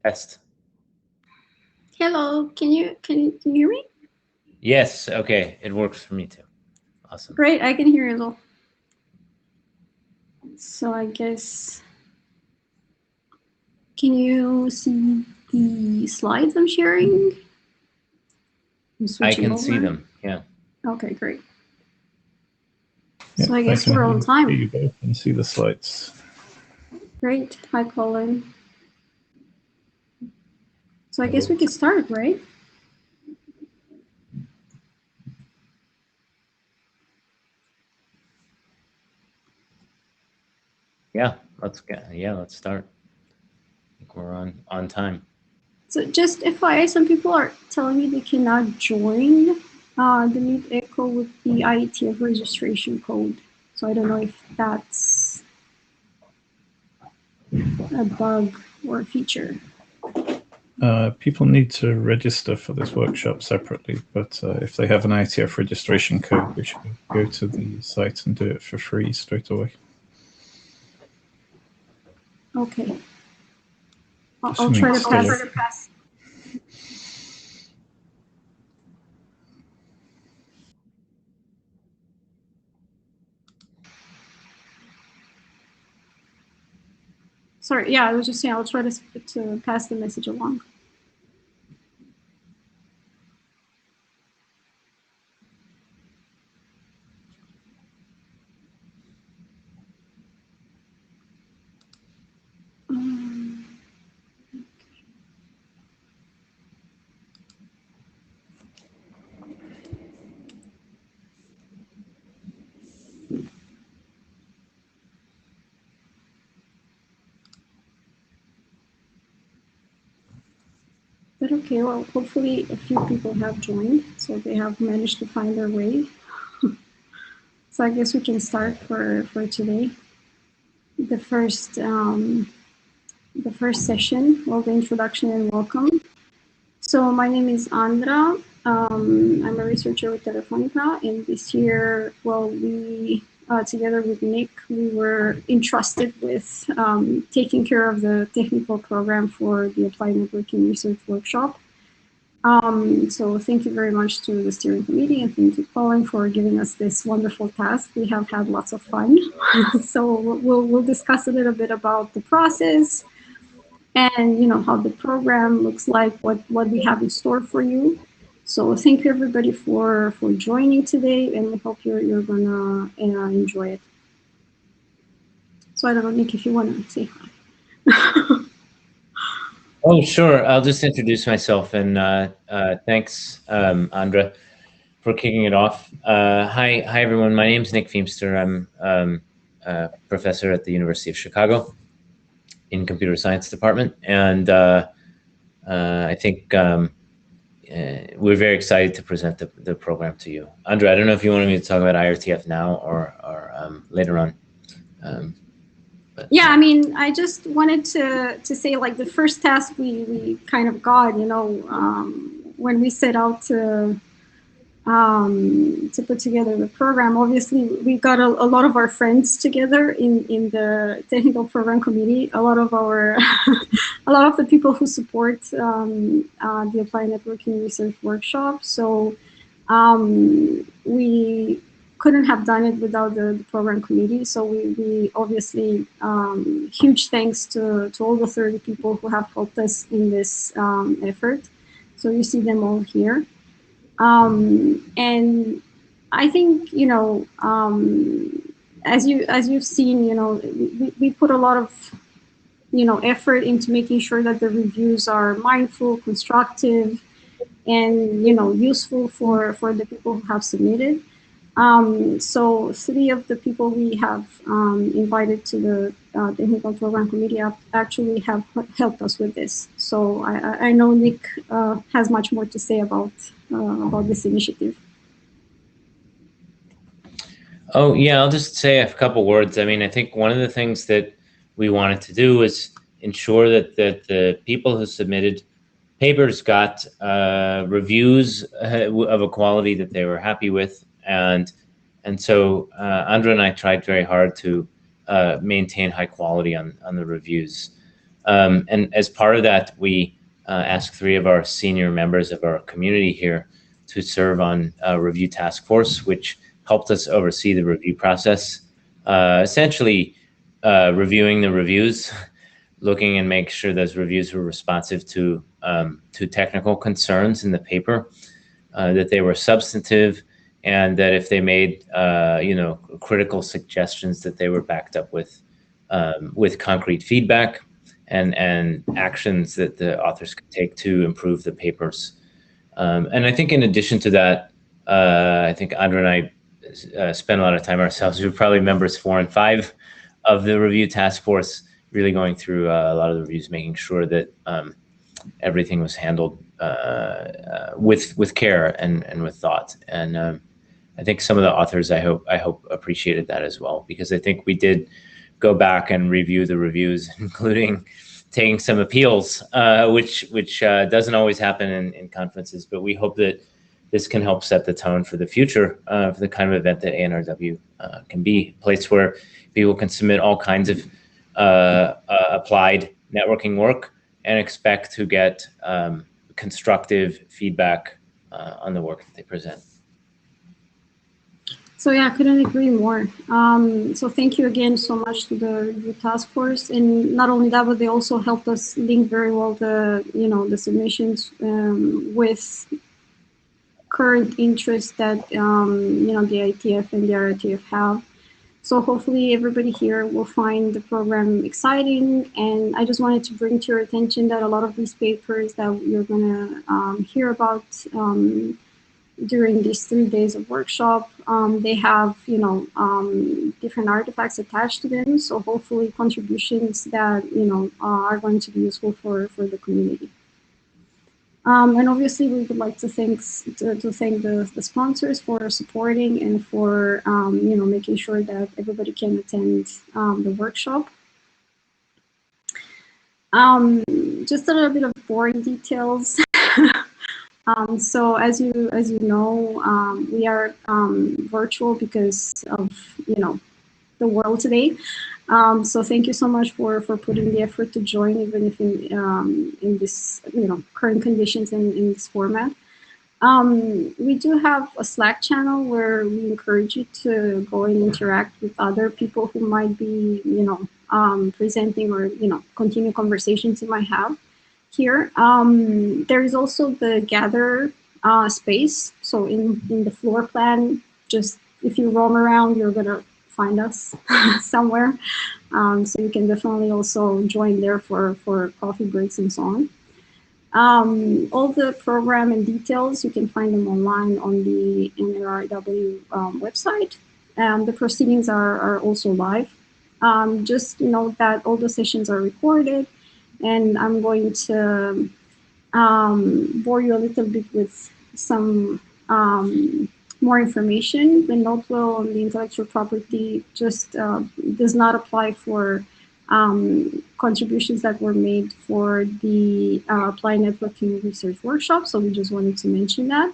Test. Hello, can you hear me? Yes, okay, it works for me too. Awesome. Great, I can hear you as well. So I guess, can you see the slides I'm sharing? I can see them, yeah. Okay, great. Yeah, so I guess we're on time. You both can see the slides. Great, hi Colin. So I guess we can start, right? Yeah, let's start. I think we're on time. So just FYI, some people are telling me they cannot join the Meet Echo with the IETF registration code. So I don't know if that's a bug or a feature. People need to register for this workshop separately, but if they have an IETF registration code, they should go to the site and do it for free straight away. Okay. I'll try to pass. Sorry, yeah, I was just saying I'll try to pass the message along. But okay, well, hopefully a few people have joined, so they have managed to find their way. So I guess we can start for today. The first session, well, the introduction and welcome. So my name is Andra. I'm a researcher with Telefonica, and this year, well, we together with Nick, we were entrusted with taking care of the technical program for the Applied Networking Research Workshop. So thank you very much to the steering committee, and thank you, Colin, for giving us this wonderful task. We have had lots of fun. So we'll discuss a little bit about the process and how the program looks like, what we have in store for you. So thank you everybody for joining today, and we hope you're gonna enjoy it. So I don't know, Nick, if you want to say hi. Oh, sure. I'll just introduce myself, and thanks, Andra, for kicking it off. Hi, everyone. My name is Nick Feemster. I'm a professor at the University of Chicago in Computer Science Department, and I think we're very excited to present the program to you. Andra, I don't know if you wanted me to talk about IETF now or later on. Yeah, I mean, I just wanted to say, like, the first task we kind of got, when we set out to put together the program. Obviously, we got a lot of our friends together in the technical program committee. A lot of our, a lot of the people who support the Applied Networking Research Workshop. So we couldn't have done it without the program committee. So we obviously, huge thanks to all the 30 people who have helped us in this effort. So you see them all here. And I think, as you've seen, we put a lot of, effort into making sure that the reviews are mindful, constructive, and, useful for the people who have submitted. So 3 of the people we have invited to the technical program committee actually have helped us with this. So I know Nick has much more to say about this initiative. Oh, yeah, I'll just say a couple words. I mean, I think one of the things that we wanted to do was ensure that the people who submitted papers got reviews of a quality that they were happy with. And so Andra and I tried very hard to maintain high quality on the reviews. And as part of that, we asked 3 of our senior members of our community here to serve on a review task force, which helped us oversee the review process, essentially reviewing the reviews, looking and make sure those reviews were responsive to technical concerns in the paper, that they were substantive, and that if they made critical suggestions, that they were backed up with concrete feedback and actions that the authors could take to improve the papers. And I think in addition to that, I think Andra and I spent a lot of time ourselves. We were probably members 4 and 5 of the review task force, really going through a lot of the reviews, making sure that everything was handled with care and with thought. And I think some of the authors, I hope appreciated that as well, because I think we did go back and review the reviews, including taking some appeals, which doesn't always happen in conferences. But we hope that this can help set the tone for the future for the kind of event that ANRW can be, a place where people can submit all kinds of applied networking work and expect to get constructive feedback on the work that they present. So yeah, I couldn't agree more. So thank you again so much to the review task force, and not only that, but they also helped us link very well the submissions with current interest that the IETF and the RITF have. So hopefully everybody here will find the program exciting. And I just wanted to bring to your attention that a lot of these papers that you're going to hear about during these 3 days of workshop, they have different artifacts attached to them. So hopefully contributions that are going to be useful for the community. And obviously, we would like to thank the sponsors for supporting and for making sure that everybody can attend the workshop. Just a little bit of boring details. So as you know, we are virtual because of the world today. So thank you so much for putting the effort to join, even if in this current conditions and in this format. We do have a Slack channel where we encourage you to go and interact with other people who might be presenting or continue conversations you might have here. There is also the gather space. So in the floor plan, just if you roam around, you're gonna find us somewhere. So you can definitely also join there for coffee breaks and so on. All the program and details, you can find them online on the NRW website. The proceedings are also live. Just note that all the sessions are recorded, and I'm going to bore you a little bit with some more information. The note will on the intellectual property just does not apply for contributions that were made for the Applied Networking Research Workshop, so we just wanted to mention that.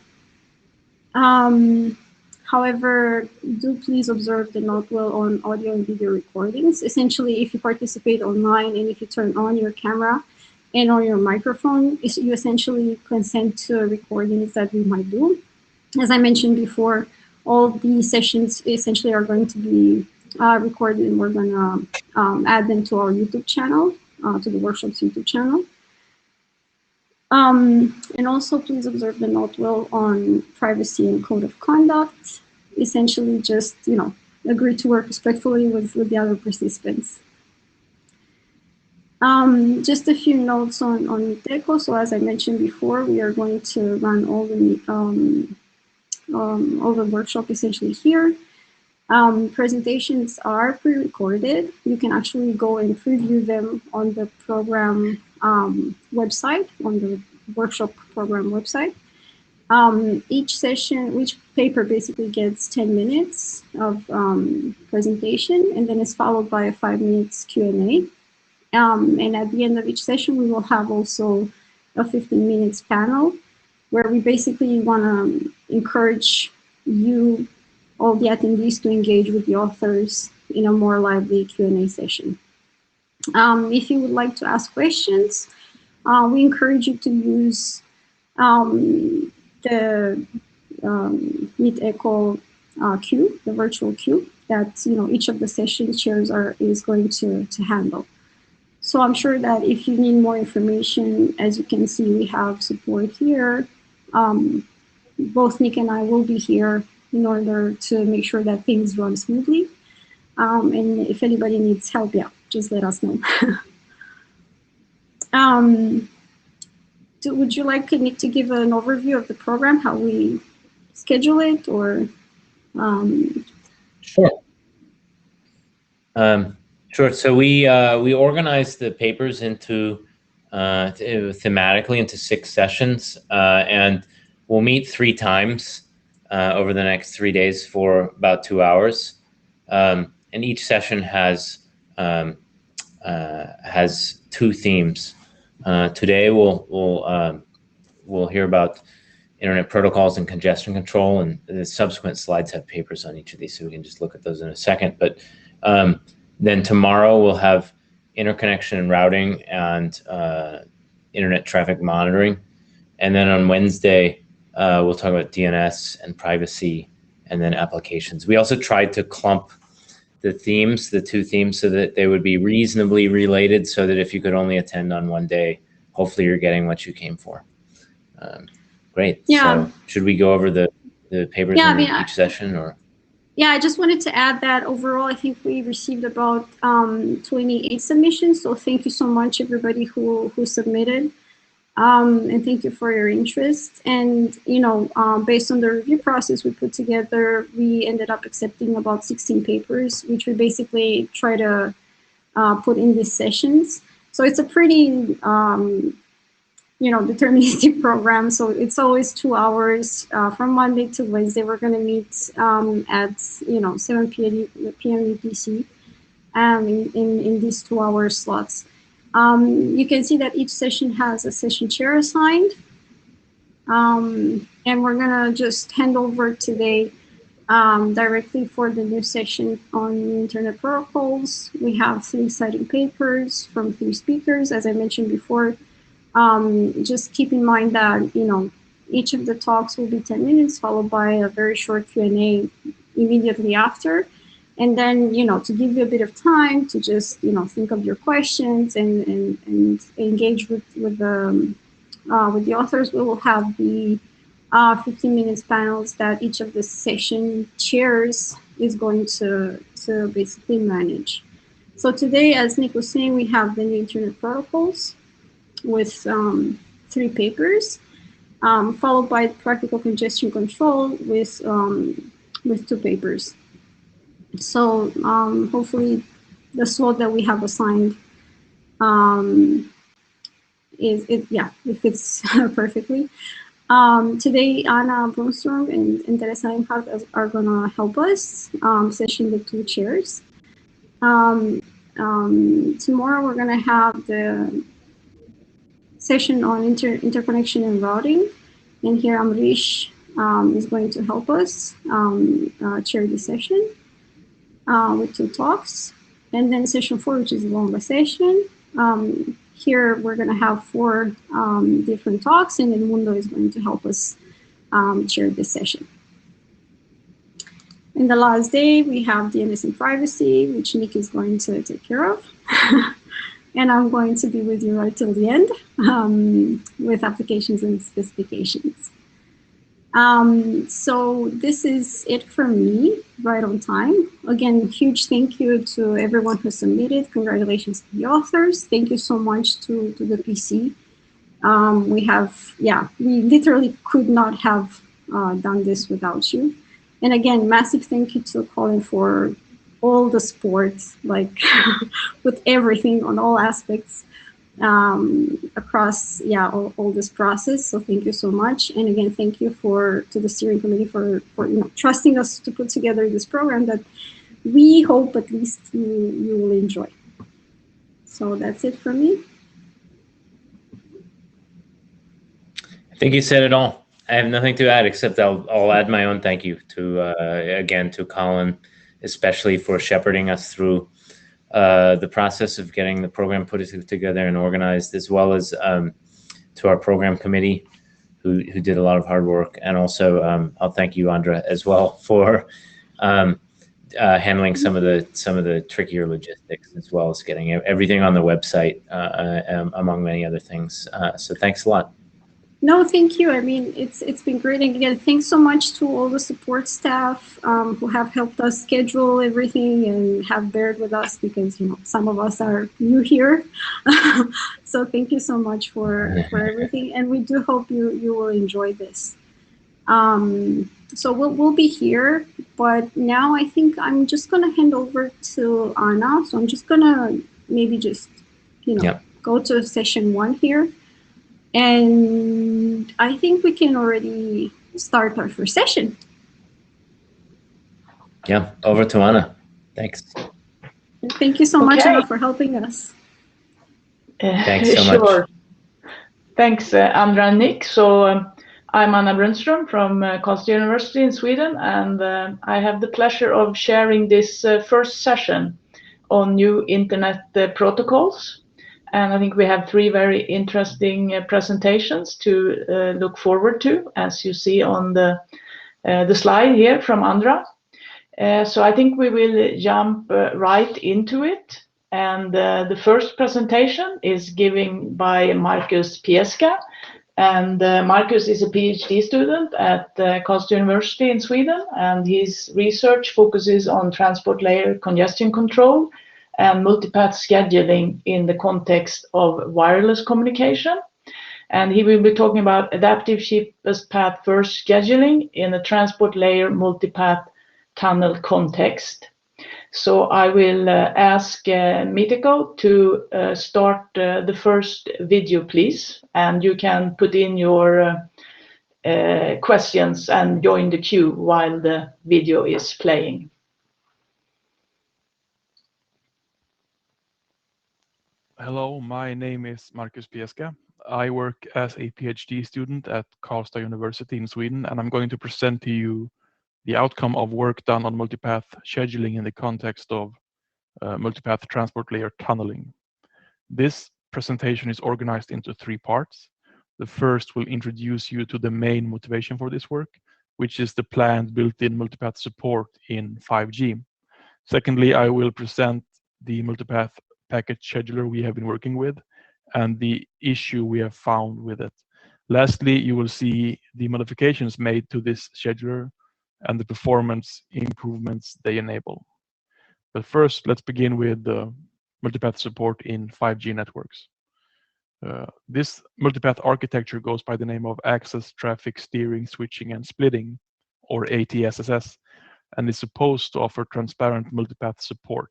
However, do please observe the note will on audio and video recordings. Essentially, if you participate online and if you turn on your camera and on your microphone, you essentially consent to recordings that we might do. As I mentioned before, all the sessions essentially are going to be recorded, and we're going to add them to our YouTube channel, to the workshop's YouTube channel. And also, please observe the note will on privacy and code of conduct. Essentially, just agree to work respectfully with the other participants. Just a few notes on Teco. So as I mentioned before, we are going to run all the workshop essentially here. Presentations are pre-recorded. You can actually go and preview them on the program website, on the workshop program website. Each paper basically gets 10 minutes of presentation, and then it's followed by a 5 minutes Q&A. And at the end of each session, we will have also a 15 minutes panel where we basically want to encourage you, all the attendees, to engage with the authors in a more lively Q&A session. If you would like to ask questions, we encourage you to use the Meet Echo queue, the virtual queue that each of the session chairs is going to handle. So I'm sure that if you need more information, as you can see, we have support here. Both Nick and I will be here in order to make sure that things run smoothly. And if anybody needs help, yeah, just let us know. Would you like Nick to give an overview of the program, how we schedule it, or? Sure. Sure. So we organize the papers into thematically into 6 sessions, and we'll meet 3 times over the next 3 days for about 2 hours. And each session has 2 themes. Today we'll hear about internet protocols and congestion control, and the subsequent slides have papers on each of these, so we can just look at those in a second. But then tomorrow we'll have interconnection and routing and internet traffic monitoring. And then on Wednesday, we'll talk about DNS and privacy, and then applications. We also tried to clump the themes, the 2 themes, so that they would be reasonably related, so that if you could only attend on one day, hopefully you're getting what you came for. Great. Yeah. So should we go over the papers in each session, or? Yeah, I just wanted to add that overall, I think we received about 28 submissions. So thank you so much, everybody who submitted. And thank you for your interest. And, based on the review process we put together, we ended up accepting about 16 papers, which we basically try to put in these sessions. So it's a pretty, deterministic program. So it's always 2 hours from Monday to Wednesday. We're going to meet at 7 p.m. UTC in these 2-hour slots. You can see that each session has a session chair assigned, and we're going to just hand over today directly for the new session on internet protocols. We have 3 exciting papers from 3 speakers, as I mentioned before. Just keep in mind that, each of the talks will be 10 minutes, followed by a very short Q&A immediately after. And then, to give you a bit of time to just, think of your questions and engage with the authors, we will have the 15 minutes panels that each of the session chairs is going to basically manage. So today, as Nick was saying, we have the new internet protocols with 3 papers, followed by practical congestion control with 2 papers. So hopefully the slot that we have assigned it fits perfectly. Today, Anna Brunstrom and Teresa Einhardt are going to help us session the 2 chairs. Tomorrow we're going to have the session on interconnection and routing, and here Amrish is going to help us chair the session with 2 talks. And then session 4, which is a longer session, here we're going to have 4 different talks, and then Mundo is going to help us chair this session. In the last day, we have DNS and privacy, which Nick is going to take care of. And I'm going to be with you right till the end with applications and specifications. So this is it for me, right on time. Again, huge thank you to everyone who submitted. Congratulations to the authors. Thank you so much to the PC. We literally could not have done this without you. And again, massive thank you to Colin for all the support, like with everything on all aspects across all this process. So thank you so much. And again, thank you to the steering committee for trusting us to put together this program that we hope at least you will enjoy. So that's it for me. I think you said it all. I have nothing to add, except I'll add my own thank you to again to Colin, especially for shepherding us through the process of getting the program put together and organized, as well as to our program committee, who did a lot of hard work, and also I'll thank you, Andra, as well for handling some of the trickier logistics, as well as getting everything on the website, among many other things. So thanks a lot. No, thank you. I mean, it's been great. And again, thanks so much to all the support staff who have helped us schedule everything and have bared with us, because some of us are new here. So thank you so much for everything, and we do hope you will enjoy this. So we'll be here, but now I think I'm just gonna hand over to Anna. So I'm just gonna maybe just go to session 1 here. And I think we can already start our first session. Yeah, over to Anna. Thanks. Thank you so much, Anna, for helping us. Thanks so sure. much. Thanks, Andra and Nick. So I'm Anna Brunström from Karlstad University in Sweden, and I have the pleasure of sharing this first session on new internet protocols. And I think we have 3 very interesting presentations to look forward to, as you see on the slide here from Andra. So I think we will jump right into it. And the first presentation is given by Markus Pieska. And Markus is a PhD student at Karlstad University in Sweden, and his research focuses on transport layer congestion control and multipath scheduling in the context of wireless communication. And he will be talking about adaptive cheapest path first scheduling in a transport layer multipath tunnel context. So I will ask Miteko to start the first video, please. And you can put in your questions and join the queue while the video is playing. Hello, my name is Markus Pieska. I work as a PhD student at Karlstad University in Sweden, and I'm going to present to you the outcome of work done on multipath scheduling in the context of multipath transport layer tunneling. This presentation is organized into 3 parts. The first will introduce you to the main motivation for this work, which is the planned built-in multipath support in 5G. Secondly, I will present the multipath packet scheduler we have been working with and the issue we have found with it. Lastly, you will see the modifications made to this scheduler and the performance improvements they enable. But first, let's begin with the multipath support in 5G networks. This multipath architecture goes by the name of Access, Traffic, Steering, Switching, and Splitting, or ATSSS, and is supposed to offer transparent multipath support.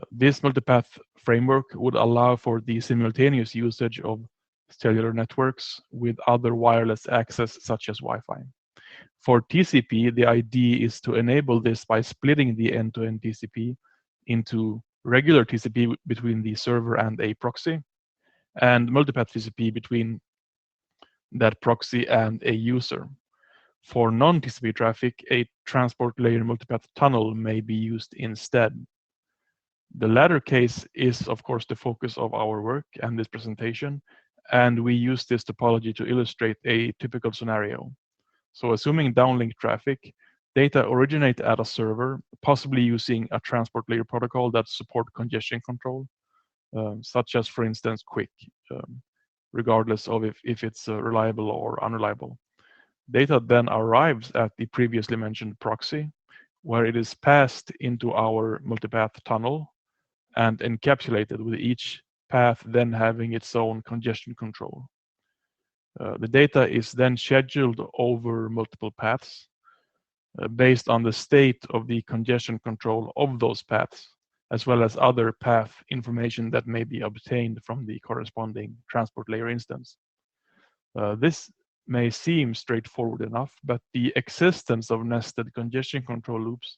This multipath framework would allow for the simultaneous usage of cellular networks with other wireless access, such as Wi-Fi. For TCP, the idea is to enable this by splitting the end-to-end TCP into regular TCP between the server and a proxy, and multipath TCP between that proxy and a user. For non-TCP traffic, a transport layer multipath tunnel may be used instead. The latter case is, of course, the focus of our work and this presentation, and we use this topology to illustrate a typical scenario. So assuming downlink traffic, data originate at a server, possibly using a transport layer protocol that support congestion control, such as, for instance, QUIC, regardless of if it's reliable or unreliable. Data then arrives at the previously mentioned proxy, where it is passed into our multipath tunnel and encapsulated, with each path then having its own congestion control. The data is then scheduled over multiple paths based on the state of the congestion control of those paths, as well as other path information that may be obtained from the corresponding transport layer instance. This may seem straightforward enough, but the existence of nested congestion control loops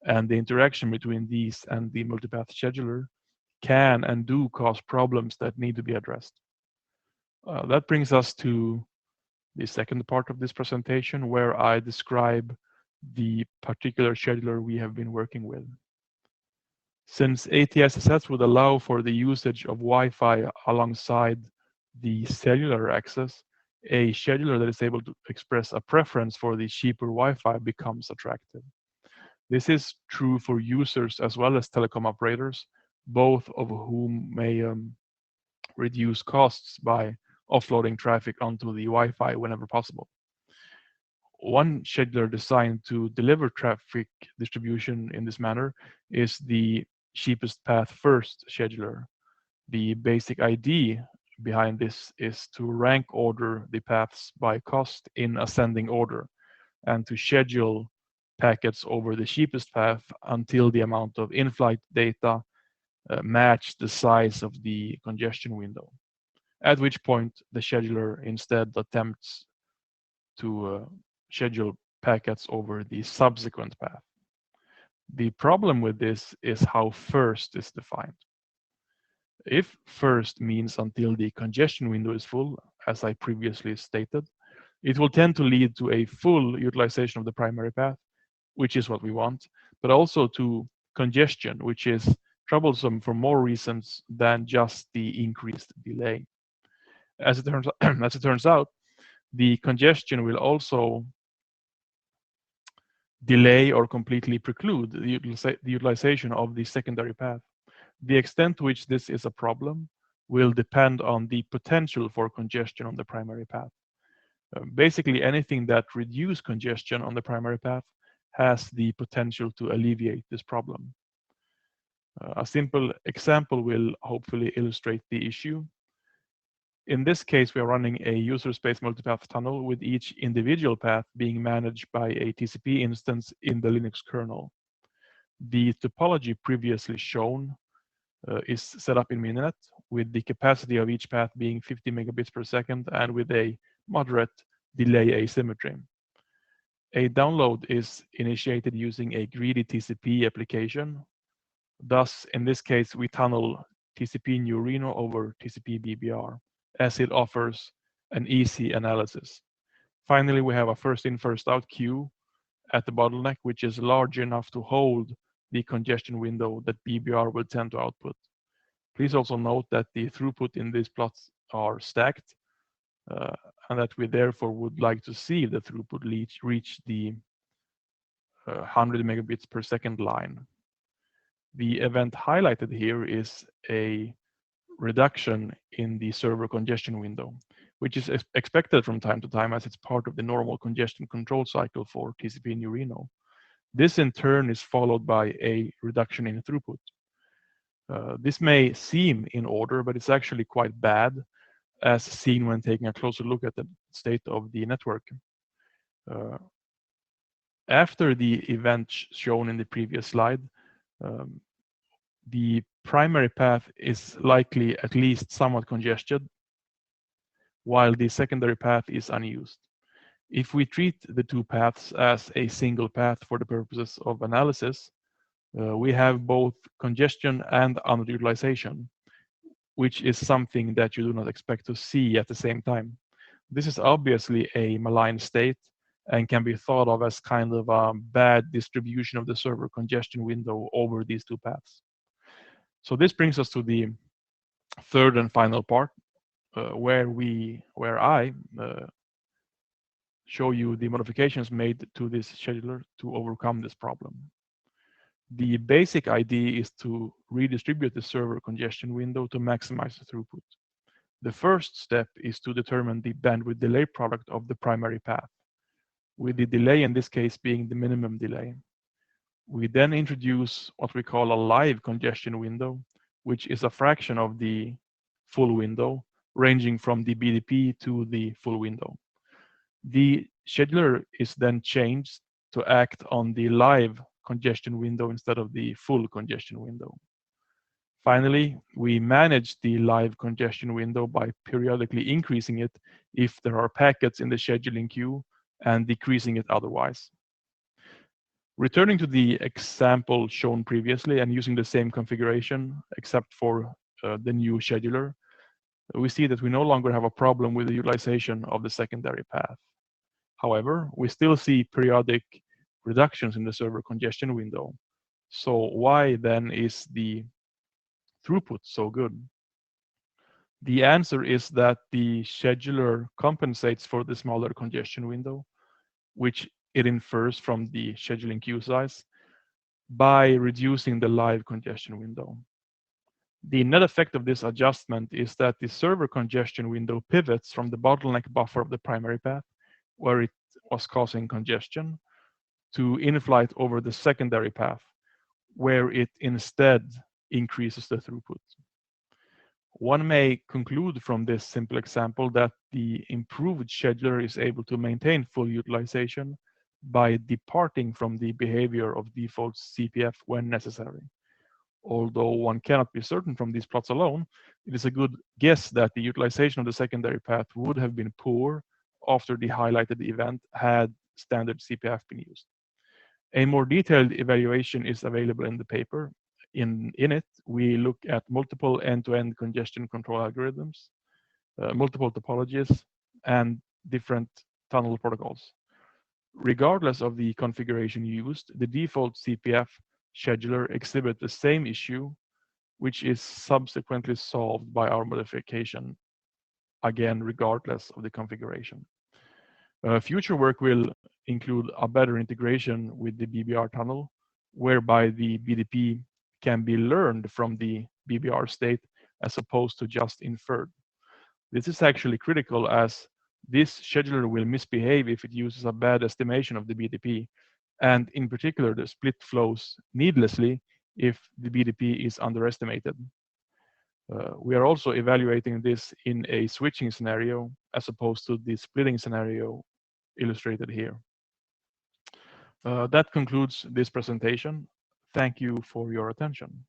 and the interaction between these and the multipath scheduler can and do cause problems that need to be addressed. That brings us to the second part of this presentation, where I describe the particular scheduler we have been working with. Since ATSSS would allow for the usage of Wi-Fi alongside the cellular access, a scheduler that is able to express a preference for the cheaper Wi-Fi becomes attractive. This is true for users as well as telecom operators, both of whom may reduce costs by offloading traffic onto the Wi-Fi whenever possible. One scheduler designed to deliver traffic distribution in this manner is the cheapest path first scheduler. The basic idea behind this is to rank order the paths by cost in ascending order and to schedule packets over the cheapest path until the amount of in-flight data match the size of the congestion window, at which point the scheduler instead attempts to schedule packets over the subsequent path. The problem with this is how first is defined. If first means until the congestion window is full, as I previously stated, it will tend to lead to a full utilization of the primary path, which is what we want, but also to congestion, which is troublesome for more reasons than just the increased delay. As it turns out, the congestion will also delay or completely preclude the utilization of the secondary path. The extent to which this is a problem will depend on the potential for congestion on the primary path. Basically, anything that reduces congestion on the primary path has the potential to alleviate this problem. A simple example will hopefully illustrate the issue. In this case, we are running a user space multipath tunnel with each individual path being managed by a TCP instance in the Linux kernel. The topology previously shown is set up in Mininet with the capacity of each path being 50 megabits per second and with a moderate delay asymmetry. A download is initiated using a greedy TCP application. Thus, in this case, we tunnel TCP New Reno over TCP BBR, as it offers an easy analysis. Finally, we have a first in, first out queue at the bottleneck, which is large enough to hold the congestion window that BBR will tend to output. Please also note that the throughput in these plots are stacked, and that we therefore would like to see the throughput reach the 100 megabits per second line. The event highlighted here is a reduction in the server congestion window, which is expected from time to time as it's part of the normal congestion control cycle for TCP New Reno. This in turn is followed by a reduction in throughput. This may seem in order, but it's actually quite bad, as seen when taking a closer look at the state of the network. After the event shown in the previous slide, the primary path is likely at least somewhat congested, while the secondary path is unused. If we treat the two paths as a single path for the purposes of analysis, we have both congestion and underutilization, which is something that you do not expect to see at the same time. This is obviously a malign state and can be thought of as kind of a bad distribution of the server congestion window over these two paths. So this brings us to the third and final part, where I show you the modifications made to this scheduler to overcome this problem. The basic idea is to redistribute the server congestion window to maximize the throughput. The first step is to determine the bandwidth delay product of the primary path, with the delay in this case being the minimum delay. We then introduce what we call a live congestion window, which is a fraction of the full window, ranging from the BDP to the full window. The scheduler is then changed to act on the live congestion window instead of the full congestion window. Finally, we manage the live congestion window by periodically increasing it if there are packets in the scheduling queue and decreasing it otherwise. Returning to the example shown previously and using the same configuration except for the new scheduler, we see that we no longer have a problem with the utilization of the secondary path. However, we still see periodic reductions in the server congestion window. So why then is the throughput so good? The answer is that the scheduler compensates for the smaller congestion window, which it infers from the scheduling queue size, by reducing the live congestion window. The net effect of this adjustment is that the server congestion window pivots from the bottleneck buffer of the primary path, where it was causing congestion, to in-flight over the secondary path, where it instead increases the throughput. One may conclude from this simple example that the improved scheduler is able to maintain full utilization by departing from the behavior of default CPF when necessary. Although one cannot be certain from these plots alone, it is a good guess that the utilization of the secondary path would have been poor after the highlighted event had standard CPF been used. A more detailed evaluation is available in the paper. In it, we look at multiple end-to-end congestion control algorithms, multiple topologies, and different tunnel protocols. Regardless of the configuration used, the default CPF scheduler exhibits the same issue, which is subsequently solved by our modification, again, regardless of the configuration. Future work will include a better integration with the BBR tunnel, whereby the BDP can be learned from the BBR state as opposed to just inferred. This is actually critical, as this scheduler will misbehave if it uses a bad estimation of the BDP, and in particular, the split flows needlessly if the BDP is underestimated. We are also evaluating this in a switching scenario as opposed to the splitting scenario illustrated here. That concludes this presentation. Thank you for your attention.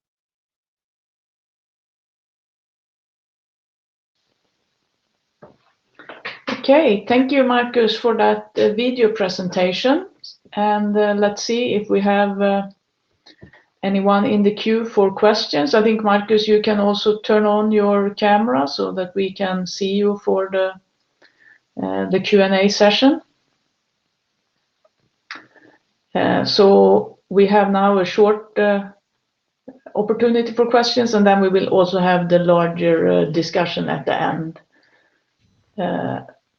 Okay, thank you, Marcus, for that video presentation. And let's see if we have anyone in the queue for questions. I think, Marcus, you can also turn on your camera so that we can see you for the Q&A session. So we have now a short opportunity for questions, and then we will also have the larger discussion at the end.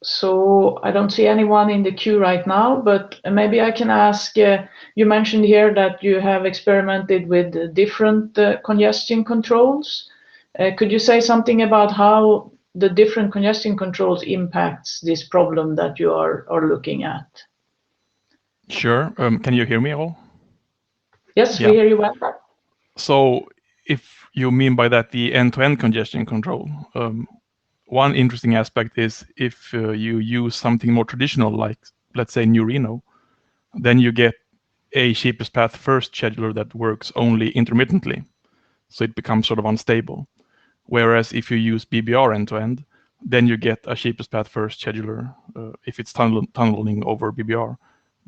So I don't see anyone in the queue right now, but maybe I can ask, you mentioned here that you have experimented with different congestion controls. Could you say something about how the different congestion controls impacts this problem that you are looking at? Sure. Can you hear me all? Yes, Yeah. we hear you well. So if you mean by that the end-to-end congestion control, one interesting aspect is if you use something more traditional, like let's say New Reno, then you get a cheapest path first scheduler that works only intermittently. So it becomes sort of unstable. Whereas if you use BBR end-to-end, then you get a cheapest path first scheduler, if it's tunneling over BBR,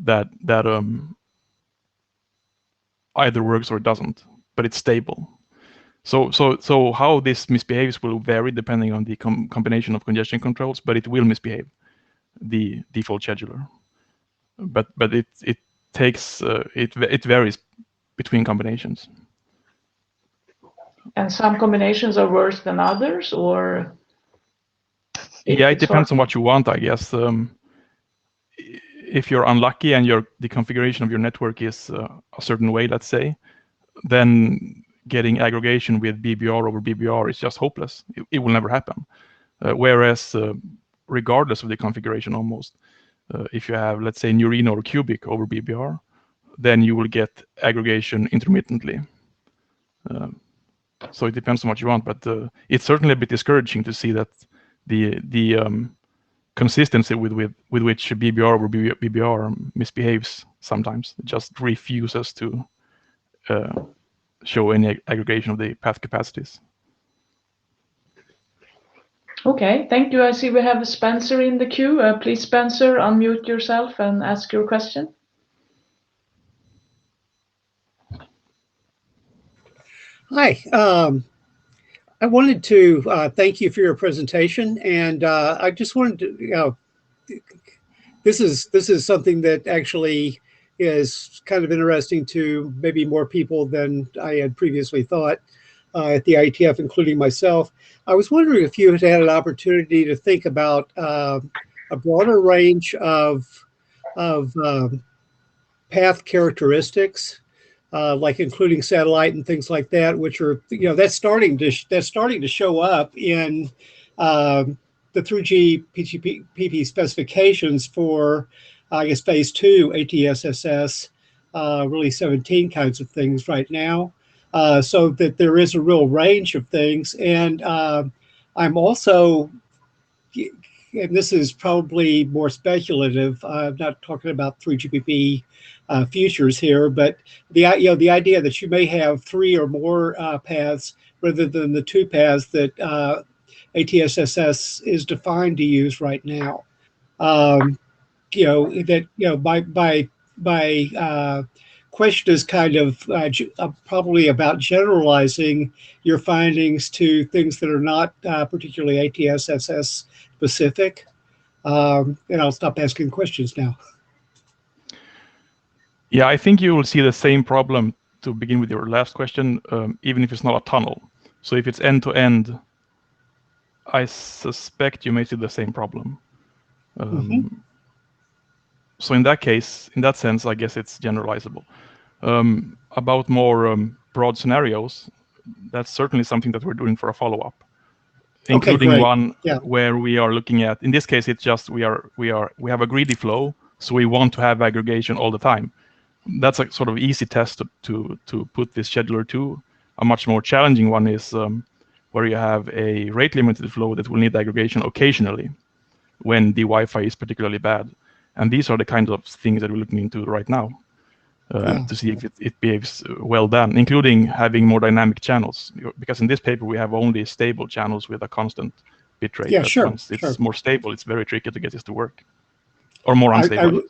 that either works or it doesn't, but it's stable. So how this misbehaves will vary depending on the combination of congestion controls, but it will misbehave, the default scheduler. But it takes it varies between combinations. And some combinations are worse than others, or? Yeah, it depends on what you want, I guess. If you're unlucky and the configuration of your network is a certain way, let's say, then getting aggregation with BBR over BBR is just hopeless. It will never happen. Whereas, regardless of the configuration almost, if you have, let's say, New Reno or Cubic over BBR, then you will get aggregation intermittently. So it depends on what you want, but it's certainly a bit discouraging to see that the consistency with which BBR over BBR misbehaves sometimes. It just refuses to show any aggregation of the path capacities. Okay, thank you. I see we have Spencer in the queue. Please, Spencer, unmute yourself and ask your question. Hi. I wanted to thank you for your presentation, and I just wanted to, this is something that actually is kind of interesting to maybe more people than I had previously thought at the IETF, including myself. I was wondering if you had had an opportunity to think about a broader range of path characteristics, like including satellite and things like that, which are, that's starting to show up in the 3G PGP specifications for, I guess, phase 2 ATSSS, really 17 kinds of things right now. So that there is a real range of things. And I'm also, and this is probably more speculative, I'm not talking about 3GPP futures here, but the idea that you may have 3 or more paths rather than the 2 paths that ATSSS is defined to use right now. My question is kind of probably about generalizing your findings to things that are not particularly ATSSS specific. And I'll stop asking questions now. Yeah, I think you will see the same problem to begin with your last question, even if it's not a tunnel. So if it's end to end, I suspect you may see the same problem. So in that case, in that sense, I guess it's generalizable. About more broad scenarios, that's certainly something that we're doing for a follow-up, including one where we are looking at. In this case, it's just we have a greedy flow, so we want to have aggregation all the time. That's a sort of easy test to put this scheduler to. A much more challenging one is where you have a rate limited flow that will need aggregation occasionally when the Wi-Fi is particularly bad. And these are the kinds of things that we're looking into right now to see if it behaves well done, including having more dynamic channels. Because in this paper, we have only stable channels with a constant bit rate. Yeah, sure. Once it's more stable, it's very tricky to get this to work. Or more unstable.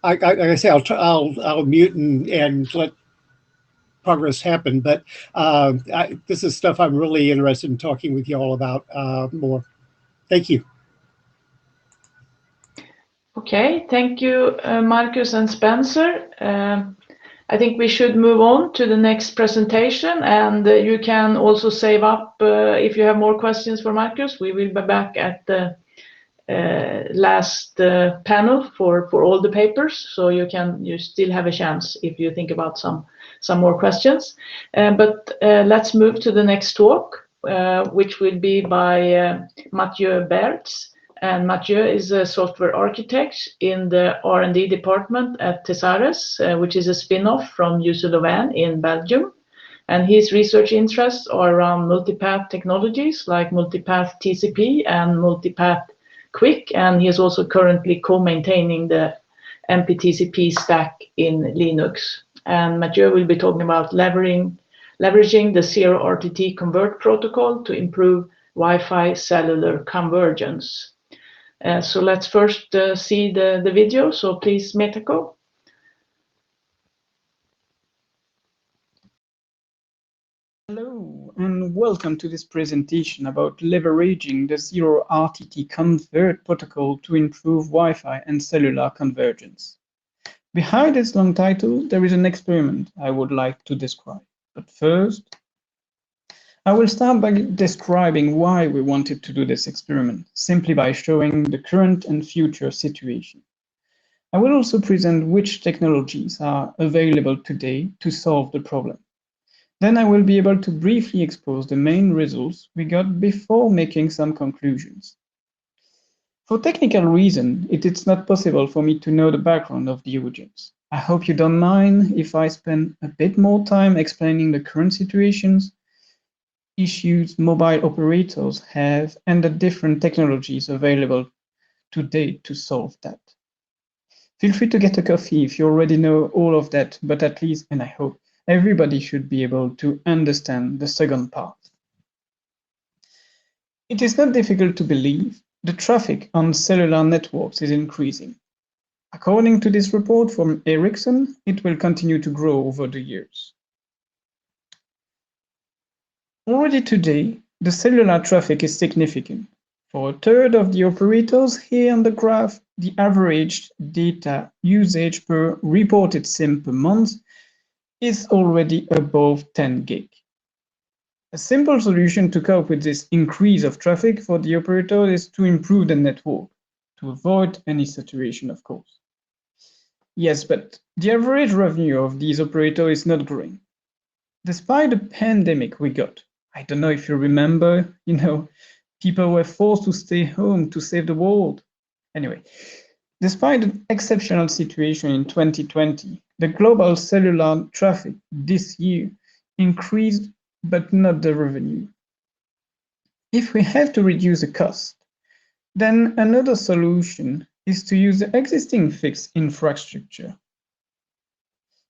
Like I say, I'll mute and let progress happen. But this is stuff I'm really interested in talking with you all about more. Thank you. Okay, thank you, Marcus and Spencer. I think we should move on to the next presentation, and you can also save up if you have more questions for Marcus. We will be back at the last panel for all the papers, so you still have a chance if you think about some more questions. But let's move to the next talk, which will be by Mathieu Bertz. And Mathieu is a software architect in the R&D department at Thesaurus, which is a spin-off from UC Louvain in Belgium. And his research interests are around multipath technologies like multipath TCP and multipath Quick. And he is also currently co-maintaining the MPTCP stack in Linux. And Mathieu will be talking about leveraging the zero RTT convert protocol to improve Wi-Fi cellular convergence. So let's first see the video. So please, Metako. Hello, and welcome to this presentation about leveraging the zero RTT convert protocol to improve Wi-Fi and cellular convergence. Behind this long title, there is an experiment I would like to describe. But first, I will start by describing why we wanted to do this experiment, simply by showing the current and future situation. I will also present which technologies are available today to solve the problem. Then I will be able to briefly expose the main results we got before making some conclusions. For technical reasons, it is not possible for me to know the background of the audience. I hope you don't mind if I spend a bit more time explaining the current situations, issues mobile operators have, and the different technologies available today to solve that. Feel free to get a coffee if you already know all of that, but at least, and I hope, everybody should be able to understand the second part. It is not difficult to believe the traffic on cellular networks is increasing. According to this report from Ericsson, it will continue to grow over the years. Already today, the cellular traffic is significant. For a third of the operators here on the graph, the average data usage per reported SIM per month is already above 10 gig. A simple solution to cope with this increase of traffic for the operator is to improve the network, to avoid any saturation, of course. Yes, but the average revenue of these operators is not growing. Despite the pandemic we got, I don't know if you remember, people were forced to stay home to save the world. Anyway, despite the exceptional situation in 2020, the global cellular traffic this year increased, but not the revenue. If we have to reduce the cost, then another solution is to use the existing fixed infrastructure.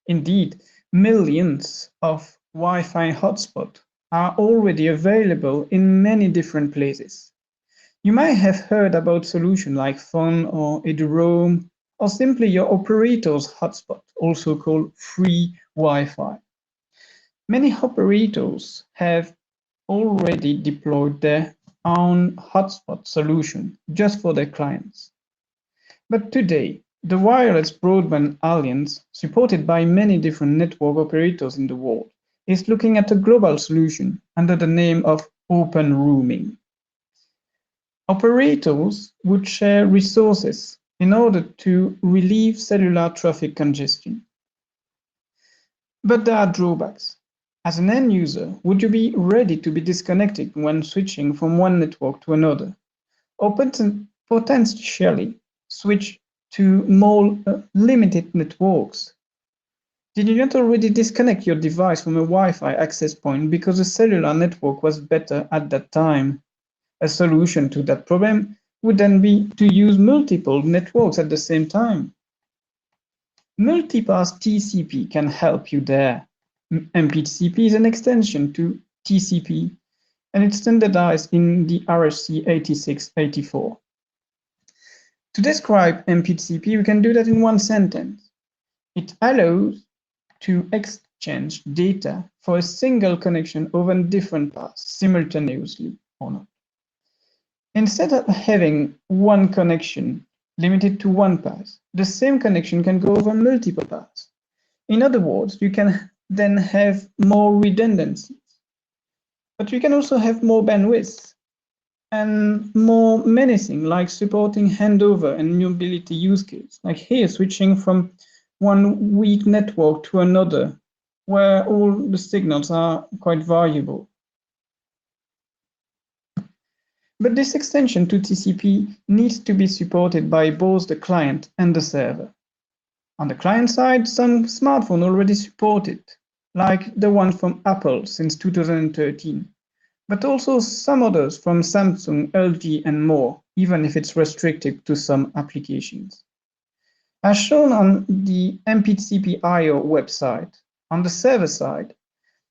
Indeed, millions of Wi-Fi hotspots are already available in many different places. You might have heard about solutions like Phone or eduroam, or simply your operator's hotspot, also called free Wi-Fi. Many operators have already deployed their own hotspot solution just for their clients. But today, the Wireless Broadband Alliance, supported by many different network operators in the world, is looking at a global solution under the name of open roaming. Operators would share resources in order to relieve cellular traffic congestion. But there are drawbacks. As an end user, would you be ready to be disconnected when switching from one network to another, or potentially switch to more limited networks? Did you not already disconnect your device from a Wi-Fi access point because the cellular network was better at that time? A solution to that problem would then be to use multiple networks at the same time. Multipath TCP can help you there. MPTCP is an extension to TCP, and it's standardized in the RFC 8684. To describe MPTCP, we can do that in one sentence. It allows to exchange data for a single connection over different paths simultaneously or not. Instead of having one connection limited to one path, the same connection can go over multiple paths. In other words, you can then have more redundancies, but you can also have more bandwidth and more menacing, like supporting handover and mobility use case, like here switching from one weak network to another, where all the signals are quite valuable. But this extension to TCP needs to be supported by both the client and the server. On the client side, some smartphones already support it, like the one from Apple since 2013, but also some others from Samsung, LG, and more, even if it's restricted to some applications. As shown on the MPTCP.io website, on the server side,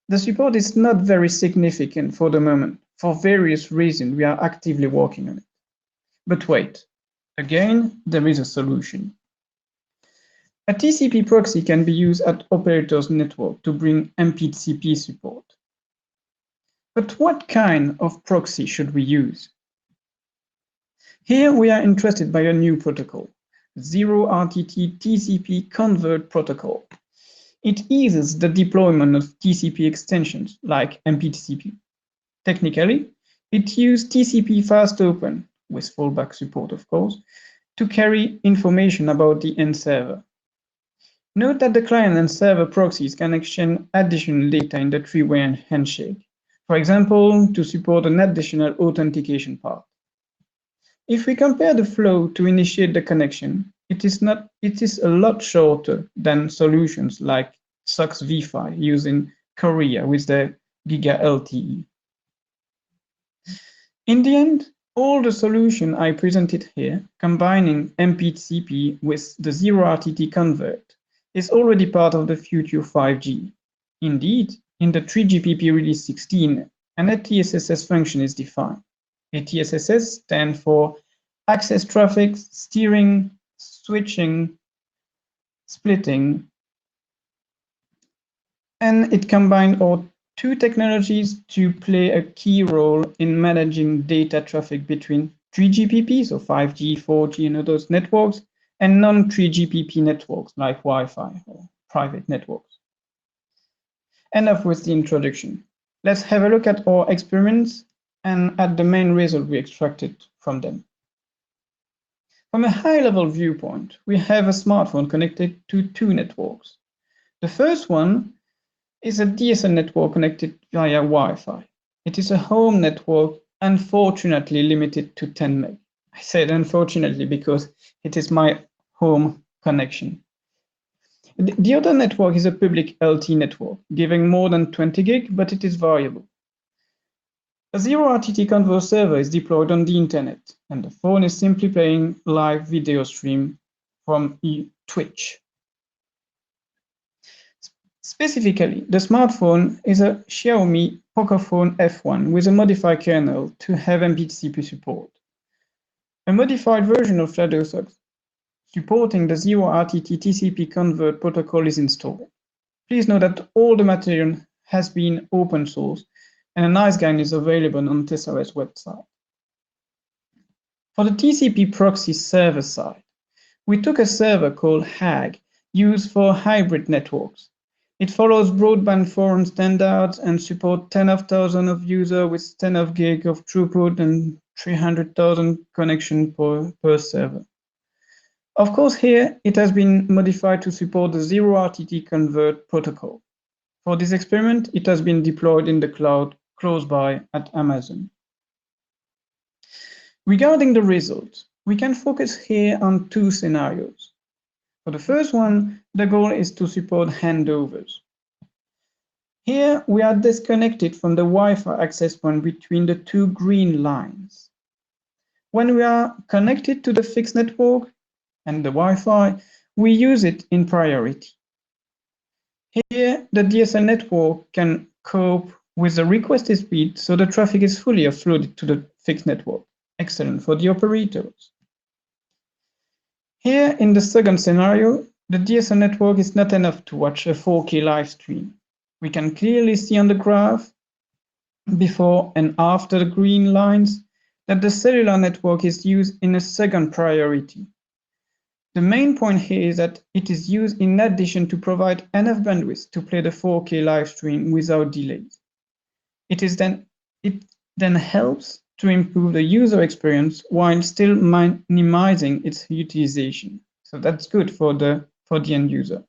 the support is not very significant for the moment. For various reasons, we are actively working on it. But wait, again, there is a solution. A TCP proxy can be used at operators' network to bring MPTCP support. But what kind of proxy should we use? Here we are interested by a new protocol, Zero RTT TCP Convert Protocol. It eases the deployment of TCP extensions like MPTCP. Technically, it uses TCP fast open, with fallback support of course, to carry information about the end server. Note that the client and server proxies can exchange additional data in the three-way handshake, for example, to support an additional authentication part. If we compare the flow to initiate the connection, it is a lot shorter than solutions like SOX v5 used in Korea with their Giga LTE. In the end, all the solution I presented here, combining MPTCP with the Zero RTT convert, is already part of the future 5G. Indeed, in the 3GPP release 16, an ATSSS function is defined. ATSSS stands for Access Traffic, Steering, Switching, Splitting, and it combines all two technologies to play a key role in managing data traffic between 3GPP, so 5G, 4G, and others networks, and non-3GPP networks like Wi-Fi or private networks. Enough with the introduction. Let's have a look at our experiments and at the main result we extracted from them. From a high-level viewpoint, we have a smartphone connected to two networks. The first one is a DSL network connected via Wi-Fi. It is a home network, unfortunately limited to 10 meg. I said unfortunately because it is my home connection. The other network is a public LTE network, giving more than 20 gig, but it is variable. A zero-RTT converter server is deployed on the internet, and the phone is simply playing live video stream from Twitch. Specifically, the smartphone is a Xiaomi Pocophone F1 with a modified kernel to have MPTCP support. A modified version of Shadowsock supporting the zero-RTT TCP convert protocol is installed. Please note that all the material has been open source, and a nice guide is available on Tessera's website. For the TCP proxy server side, we took a server called HAG, used for hybrid networks. It follows broadband forum standards and supports 10,000 of users with 10 of gig of throughput and 300,000 connections per server. Of course, here it has been modified to support the zero-RTT convert protocol. For this experiment, it has been deployed in the cloud close by at Amazon. Regarding the results, we can focus here on two scenarios. For the first one, the goal is to support handovers. Here, we are disconnected from the Wi-Fi access point between the two green lines. When we are connected to the fixed network and the Wi-Fi, we use it in priority. Here, the DSL network can cope with the requested speed, so the traffic is fully offloaded to the fixed network. Excellent for the operators. Here, in the second scenario, the DSL network is not enough to watch a 4K live stream. We can clearly see on the graph, before and after the green lines, that the cellular network is used in a second priority. The main point here is that it is used in addition to provide enough bandwidth to play the 4K live stream without delays. It then helps to improve the user experience while still minimizing its utilization. So that's good for the end user.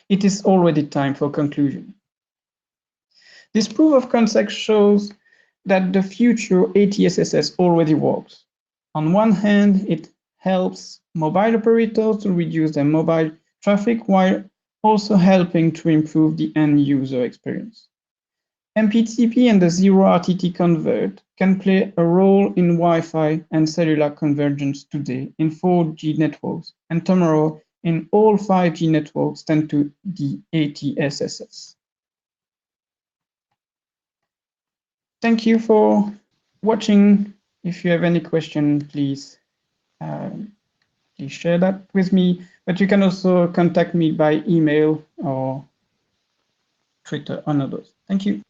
It is already time for conclusion. This proof of concept shows that the future ATSSS already works. On one hand, it helps mobile operators to reduce their mobile traffic while also helping to improve the end user experience. MPTCP and the zero-RTT convert can play a role in Wi-Fi and cellular convergence today in 4G networks, and tomorrow in all 5G networks thanks to the ATSSS. Thank you for watching. If you have any question, please share that with me, but you can also contact me by email or Twitter or others. Thank you.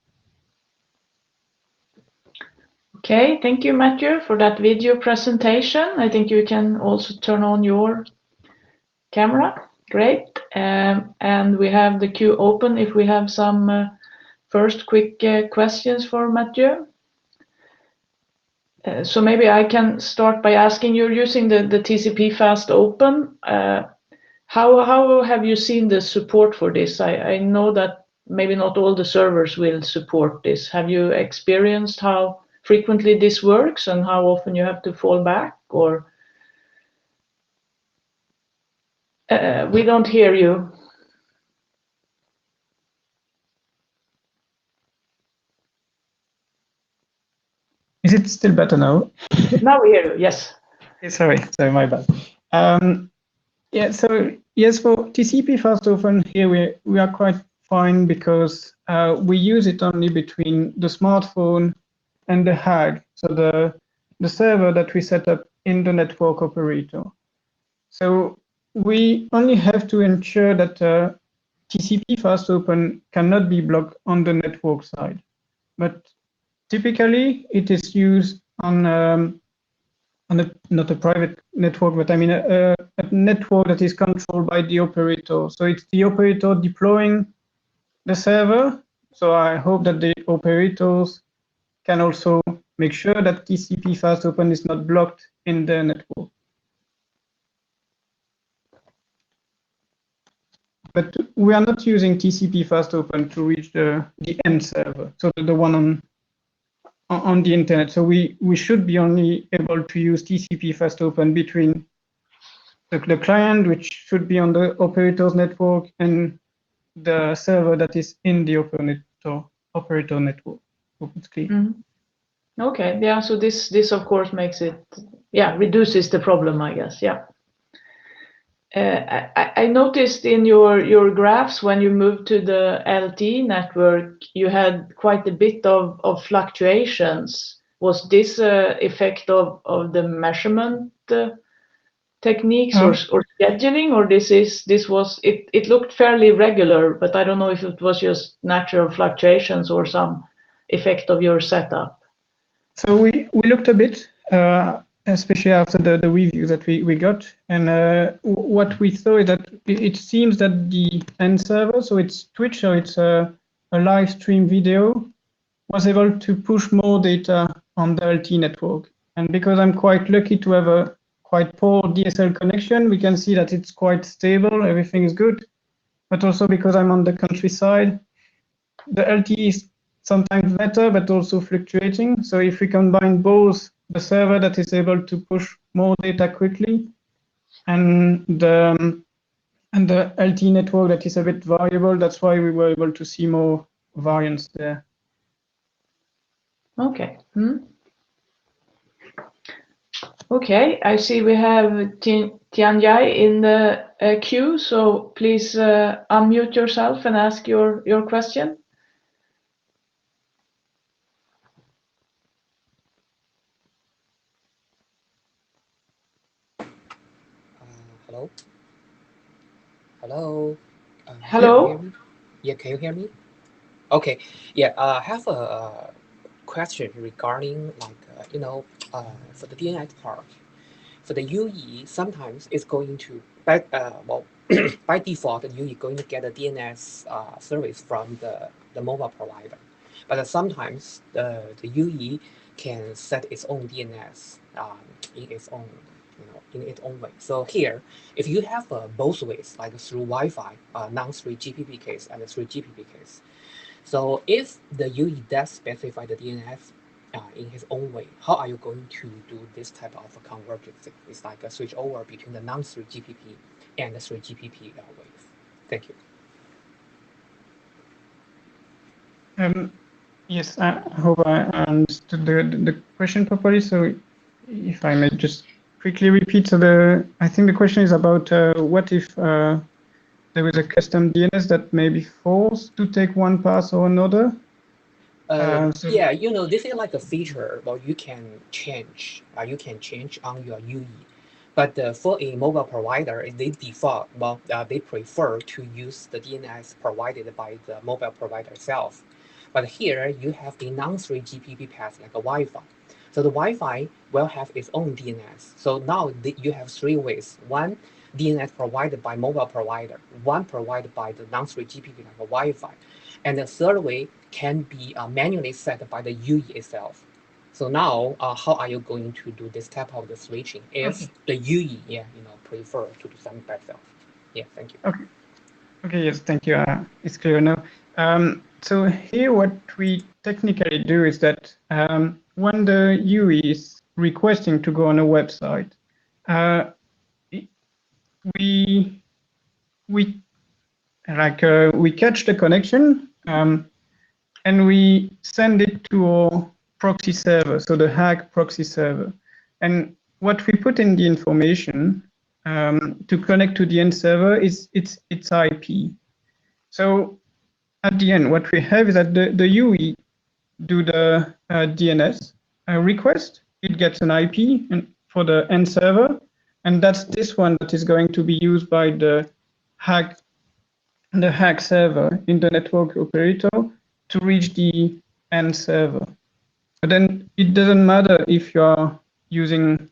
Okay, thank you, Matthew, for that video presentation. I think you can also turn on your camera. Great. And we have the queue open if we have some first quick questions for Matthew. So maybe I can start by asking, you're using the TCP Fast Open. How have you seen the support for this? I know that maybe not all the servers will support this. Have you experienced how frequently this works and how often you have to fall back? Or we don't hear you. Is it still better now? Now we hear you, yes. Sorry, my bad. Yeah, so yes, for TCP Fast Open here we are quite fine because we use it only between the smartphone and the HAG, so the server that we set up in the network operator. So we only have to ensure that TCP Fast Open cannot be blocked on the network side, but typically it is used not a private network, but I mean a network that is controlled by the operator. So it's the operator deploying the server. So I hope that the operators can also make sure that TCP fast open is not blocked in the network. But we are not using TCP fast open to reach the end server, so the one on the internet. So we should be only able to use TCP fast open between the client, which should be on the operator's network, and the server that is in the operator network. Hope it's clear. Mm-hmm. Okay, yeah, so this of course makes it, reduces the problem, I guess, yeah. I noticed in your graphs when you moved to the LTE network, you had quite a bit of fluctuations. Was this effect of the measurement techniques or scheduling, or it looked fairly regular, but I don't know if it was just natural fluctuations or some effect of your setup. So we looked a bit, especially after the review that we got, and what we saw is that it seems that the end server, so it's Twitch, so it's a live stream video, was able to push more data on the LTE network. And because I'm quite lucky to have a quite poor DSL connection, we can see that it's quite stable, everything is good. But also because I'm on the countryside, the LTE is sometimes better, but also fluctuating. So if we combine both the server that is able to push more data quickly and the LTE network that is a bit variable, that's why we were able to see more variance there. Okay. Okay, I see we have Tianjai in the queue, so please unmute yourself and ask your question. Hello? Hello? Hello? Can you hear me? Yeah, can you hear me? Okay, yeah, I have a question regarding for the DNS part. For the UE, sometimes it's going to, by default, the UE is going to get a DNS service from the mobile provider. But sometimes the UE can set its own DNS in its own way. So here, if you have both ways, like through Wi-Fi, non-3 GPP case and 3 GPP case. So if the UE does specify the DNS in his own way, how are you going to do this type of convergence? It's like a switch over between the non-3 GPP and the 3 GPP ways. Thank you. Yes, I hope I understood the question properly. So if I may just quickly repeat, so I think the question is about what if there is a custom DNS that may be forced to take one path or another? Yeah, this is like a feature that you can change. You can change on your UE. But for a mobile provider, they default, they prefer to use the DNS provided by the mobile provider itself. But here you have a non-3 GPP path like a Wi-Fi. So the Wi-Fi will have its own DNS. So now you have three ways. One, DNS provided by mobile provider. One provided by the non-3 GPP like a Wi-Fi. And the third way can be manually set by the UE itself. So now, how are you going to do this type of the switching if the UE, prefer to do something by itself? Yeah, thank you. Okay, yes, thank you. It's clear now. So here, what we technically do is that when the UE is requesting to go on a website, we catch the connection and we send it to our proxy server, so the HAG proxy server. And what we put in the information to connect to the end server is its IP. So at the end, what we have is that the UE do the DNS request. It gets an IP for the end server, and that's this one that is going to be used by the HAG server in the network operator to reach the end server. But then it doesn't matter if you are using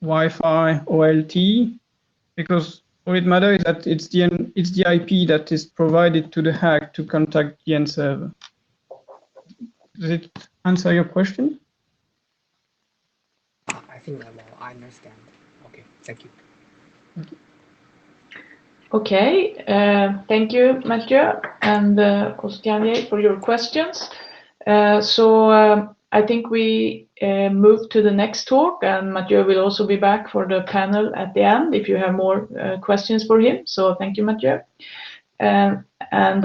Wi-Fi or LTE, because all it matters is that it's the IP that is provided to the hack to contact the end server. Does it answer your question? I think I understand. Okay, thank you. Okay, thank you, Mathieu and Ostianje, for your questions. I think we move to the next talk, and Mathieu will also be back for the panel at the end if you have more questions for him. So thank you, Mathieu. And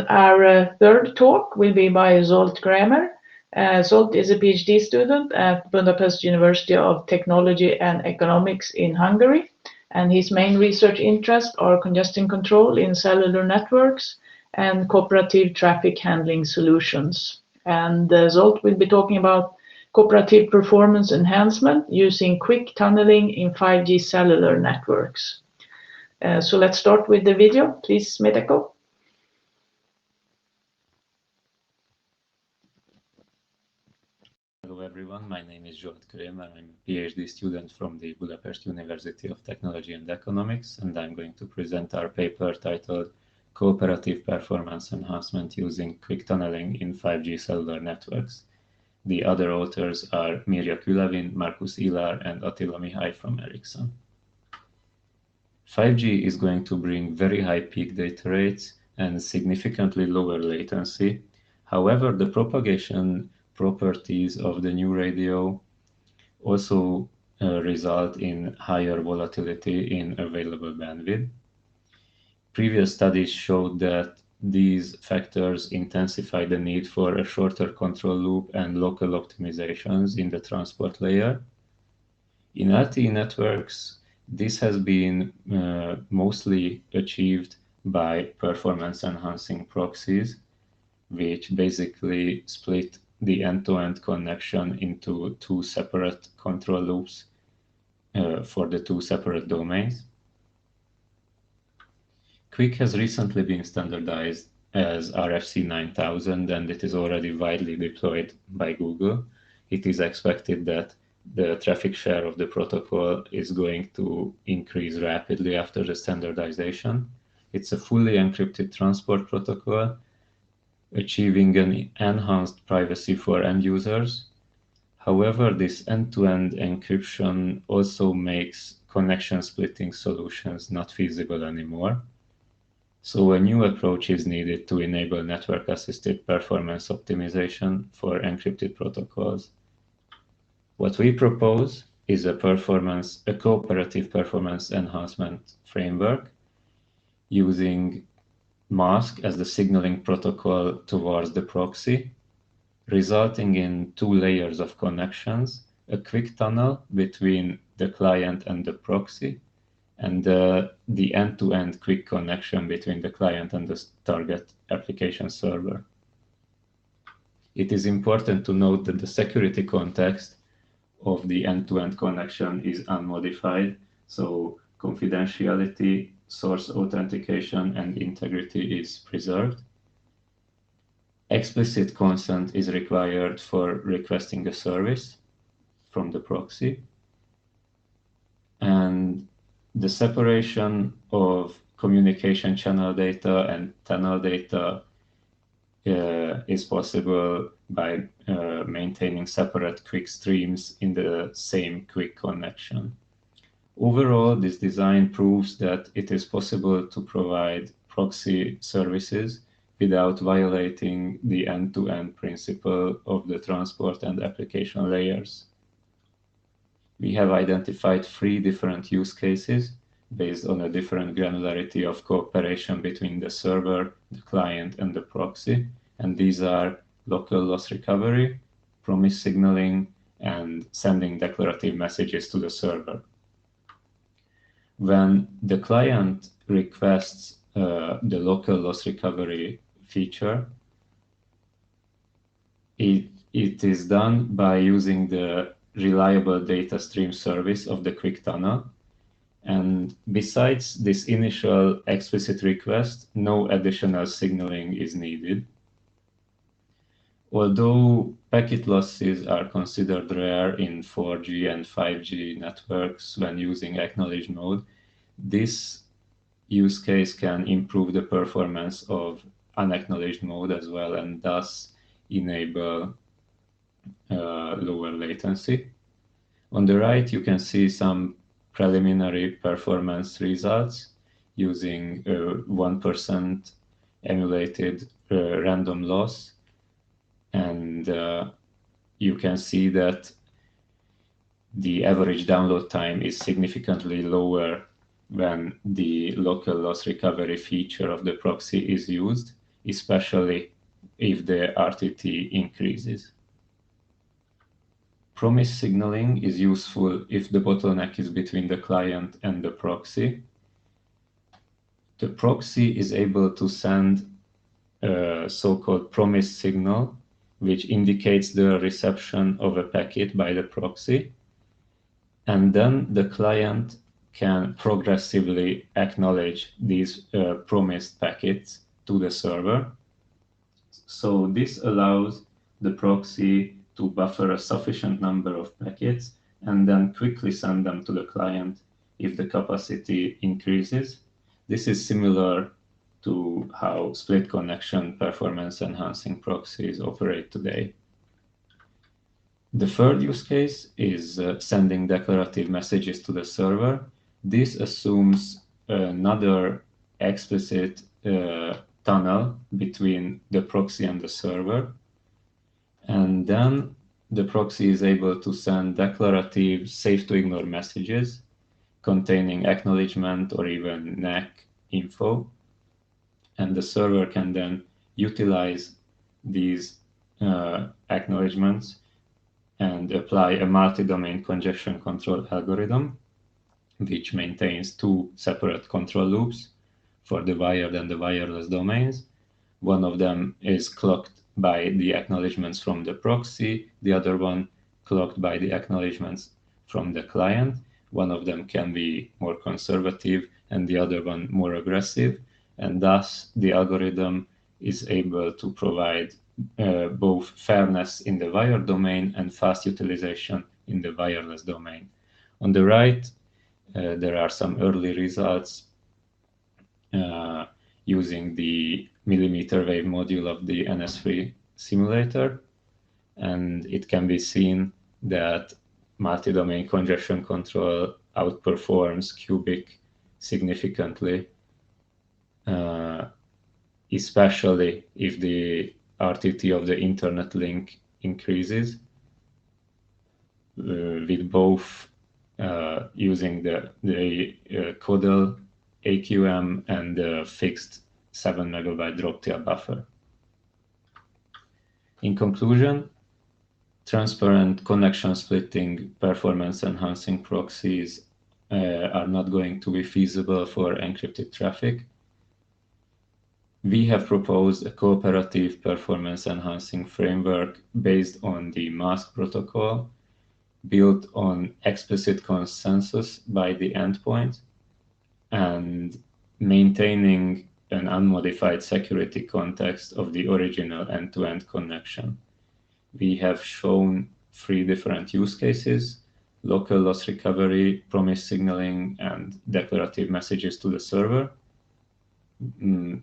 our third talk will be by Zsolt Kramer. Zsolt is a PhD student at Budapest University of Technology and Economics in Hungary, and his main research interests are congestion control in cellular networks and cooperative traffic handling solutions. And Zsolt will be talking about cooperative performance enhancement using quick tunneling in 5G cellular networks. So let's start with the video. Please, Medeko. Hello everyone, my name is Zsolt Kramer. I'm a PhD student from the Budapest University of Technology and Economics, and I'm going to present our paper titled Cooperative Performance Enhancement Using Quick Tunneling in 5G Cellular Networks. The other authors are Mirja Külavin, Markus Ilar, and Attila Mihai from Ericsson. 5G is going to bring very high peak data rates and significantly lower latency. However, the propagation properties of the new radio also result in higher volatility in available bandwidth. Previous studies showed that these factors intensify the need for a shorter control loop and local optimizations in the transport layer. In LTE networks, this has been mostly achieved by performance-enhancing proxies, which basically split the end-to-end connection into two separate control loops for the two separate domains. QUIC has recently been standardized as RFC 9000, and it is already widely deployed by Google. It is expected that the traffic share of the protocol is going to increase rapidly after the standardization. It's a fully encrypted transport protocol, achieving an enhanced privacy for end users. However, this end-to-end encryption also makes connection splitting solutions not feasible anymore. So a new approach is needed to enable network-assisted performance optimization for encrypted protocols. What we propose is a cooperative performance enhancement framework using mask as the signaling protocol towards the proxy, resulting in two layers of connections, a quick tunnel between the client and the proxy, and the end-to-end quick connection between the client and the target application server. It is important to note that the security context of the end-to-end connection is unmodified, so confidentiality, source authentication, and integrity is preserved. Explicit consent is required for requesting a service from the proxy. And the separation of communication channel data and tunnel data is possible by maintaining separate quick streams in the same quick connection. Overall, this design proves that it is possible to provide proxy services without violating the end-to-end principle of the transport and application layers. We have identified 3 different use cases based on a different granularity of cooperation between the server, the client, and the proxy. And these are local loss recovery, promise signaling, and sending declarative messages to the server. When the client requests the local loss recovery feature, it is done by using the reliable data stream service of the quick tunnel. And besides this initial explicit request, no additional signaling is needed. Although packet losses are considered rare in 4G and 5G networks when using acknowledged mode, this use case can improve the performance of unacknowledged mode as well, and thus enable lower latency. On the right, you can see some preliminary performance results using 1% emulated random loss. And you can see that the average download time is significantly lower when the local loss recovery feature of the proxy is used, especially if the RTT increases. Promise signaling is useful if the bottleneck is between the client and the proxy. The proxy is able to send a so-called promise signal, which indicates the reception of a packet by the proxy. And then the client can progressively acknowledge these promised packets to the server. So this allows the proxy to buffer a sufficient number of packets and then quickly send them to the client if the capacity increases. This is similar to how split connection performance enhancing proxies operate today. The third use case is sending declarative messages to the server. This assumes another explicit tunnel between the proxy and the server. And then the proxy is able to send declarative safe to ignore messages containing acknowledgement or even NAC info. And the server can then utilize these acknowledgements and apply a multi-domain congestion control algorithm, which maintains two separate control loops for the wired and the wireless domains. One of them is clocked by the acknowledgements from the proxy, the other one clocked by the acknowledgements from the client. One of them can be more conservative and the other one more aggressive. And thus, the algorithm is able to provide both fairness in the wired domain and fast utilization in the wireless domain. On the right, there are some early results using the millimeter wave module of the NS3 simulator. And it can be seen that multi-domain congestion control outperforms QBIC significantly, especially if the RTT of the internet link increases, with both using the CODL AQM and the fixed 7 megabyte drop tail buffer. In conclusion, transparent connection splitting performance enhancing proxies are not going to be feasible for encrypted traffic. We have proposed a cooperative performance enhancing framework based on the MASC protocol, built on explicit consensus by the endpoint and maintaining an unmodified security context of the original end-to-end connection. We have shown 3 different use cases: local loss recovery, promise signaling, and declarative messages to the server.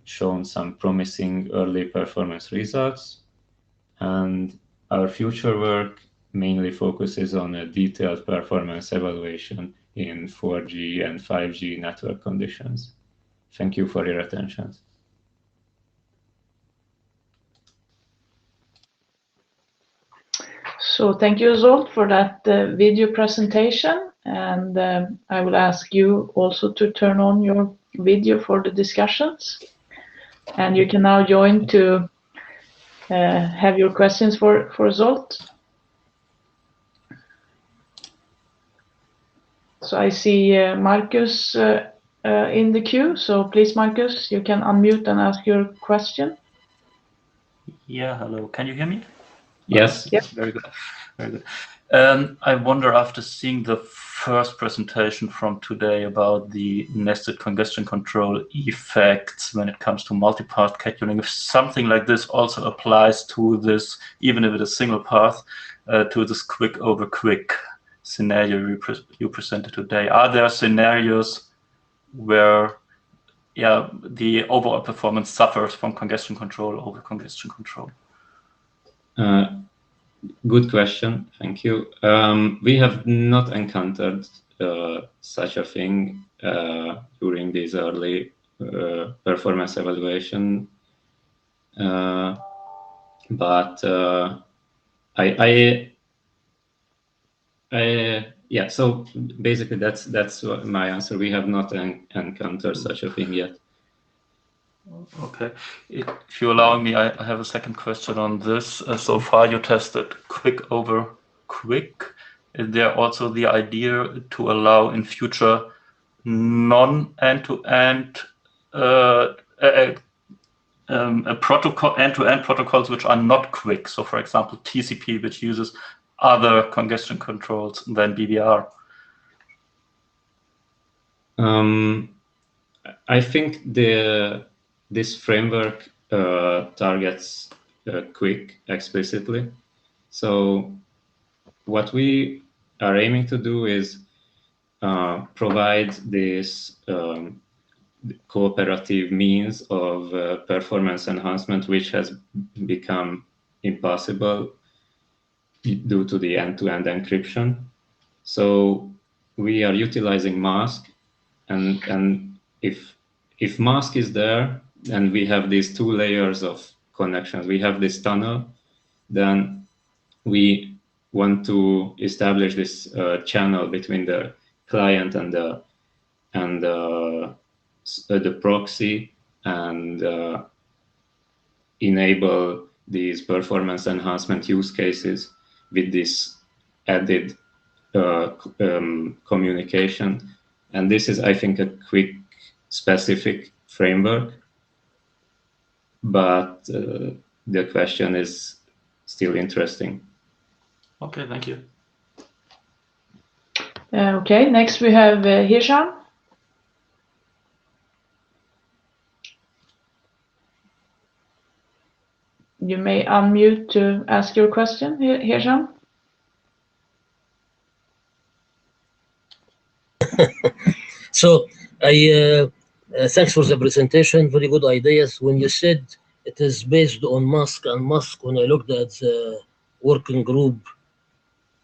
Shown some promising early performance results, and our future work mainly focuses on a detailed performance evaluation in 4G and 5G network conditions. Thank you for your attention. So thank you, Zsolt, for that video presentation. And I will ask you also to turn on your video for the discussions. And you can now join to have your questions for Zsolt. So I see Marcus in the queue. So please, Marcus, you can unmute and ask your question. Yeah, hello. Can you hear me? Yes. Yes. Very good. Very good. I wonder, after seeing the first presentation from today about the nested congestion control effects when it comes to multipath scheduling, if something like this also applies to this, even if it is single path, to this quick over quick scenario you presented today. Are there scenarios where the overall performance suffers from congestion control over congestion control? Good question. Thank you. We have not encountered such a thing during this early performance evaluation, but yeah. So basically, that's my answer. We have not encountered such a thing yet. Okay. If you allow me, I have a second question on this. So far, you tested quick over quick. Is there also the idea to allow in future non-end-to-end end-to-end protocols which are not quick? So, for example, TCP, which uses other congestion controls than BBR. I think this framework targets quick explicitly. So what we are aiming to do is provide this cooperative means of performance enhancement, which has become impossible due to the end-to-end encryption. So we are utilizing mask, and if mask is there, and we have these two layers of connections, we have this tunnel, then we want to establish this channel between the client and the proxy, and enable these performance enhancement use cases with this added communication. And this is, I think, a quick specific framework, but the question is still interesting. Okay, thank you. Okay, next we have Hisham. You may unmute to ask your question, Hisham. So thanks for the presentation. Very good ideas. When you said it is based on mask and mask, when I looked at the working group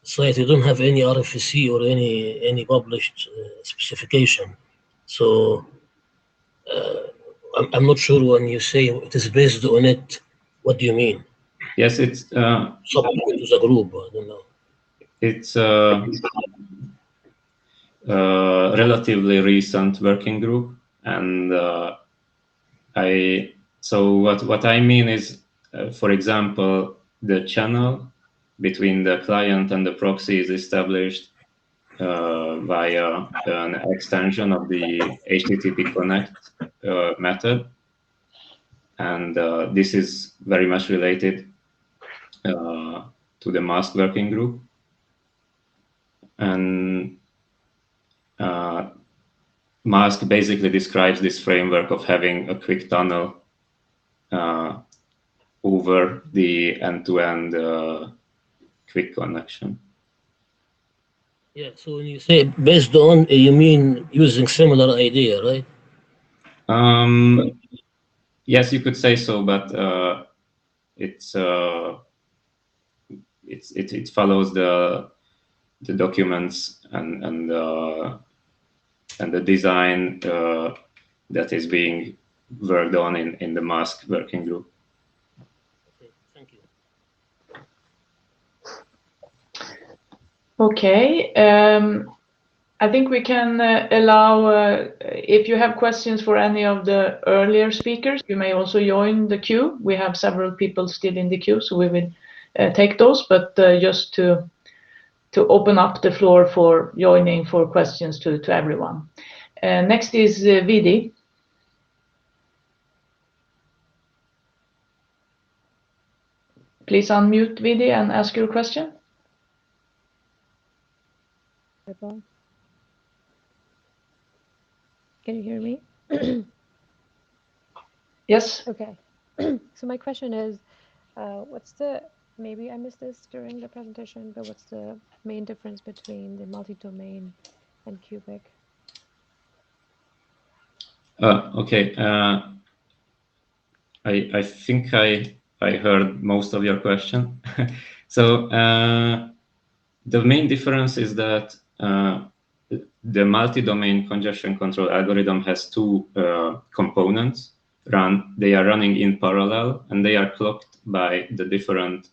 site, you don't have any RFC or any published specification. So I'm not sure when you say it is based on it, what do you mean? Yes, it's subsequent to the group. I don't know. It's relatively recent working group, and so what I mean is, for example, the channel between the client and the proxy is established via an extension of the HTTP connect method, and this is very much related to the mask working group. And mask basically describes this framework of having a quick tunnel over the end-to-end quick connection. Yeah, so when you say based on, you mean using similar idea, right? Yes, you could say so, but it follows the documents and the design that is being worked on in the mask working group. Okay, thank you. Okay, I think we can allow, if you have questions for any of the earlier speakers, you may also join the queue. We have several people still in the queue, so we will take those, but just to open up the floor for joining for questions to everyone. Next is Vidi. Please unmute Vidi and ask your question. Can you hear me? Yes. Okay. So my question is, maybe I missed this during the presentation, but what's the main difference between the multi-domain and cubic? Okay. I think I heard most of your question. So the main difference is that the multi-domain congestion control algorithm has two components. They are running in parallel, and they are clocked by the different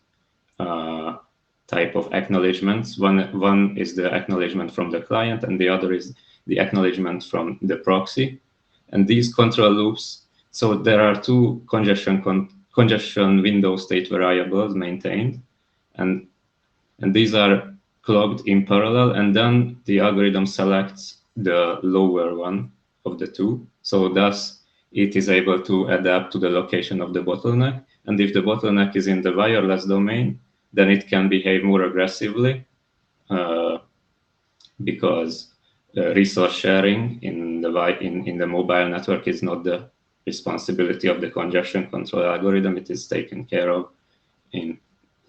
type of acknowledgements. One is the acknowledgement from the client, and the other is the acknowledgement from the proxy. And these control loops, so there are two congestion window state variables maintained, and these are clocked in parallel, and then the algorithm selects the lower one of the two. So thus, it is able to adapt to the location of the bottleneck. And if the bottleneck is in the wireless domain, then it can behave more aggressively because resource sharing in the mobile network is not the responsibility of the congestion control algorithm. It is taken care of in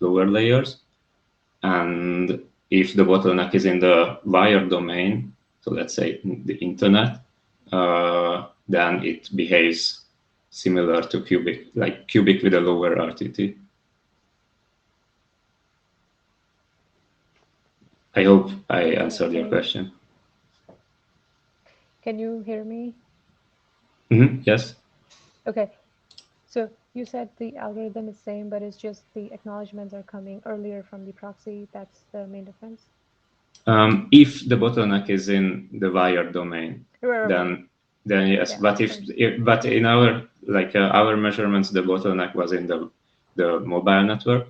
lower layers. And if the bottleneck is in the wire domain, so let's say the internet, then it behaves similar to cubic, like cubic with a lower RTT. I hope I answered your question. Can you hear me? Yes. Okay. So you said the algorithm is same, but it's just the acknowledgements are coming earlier from the proxy. That's the main difference? If the bottleneck is in the wired domain, then yes. Yeah, but in our our measurements, the bottleneck was in the mobile network,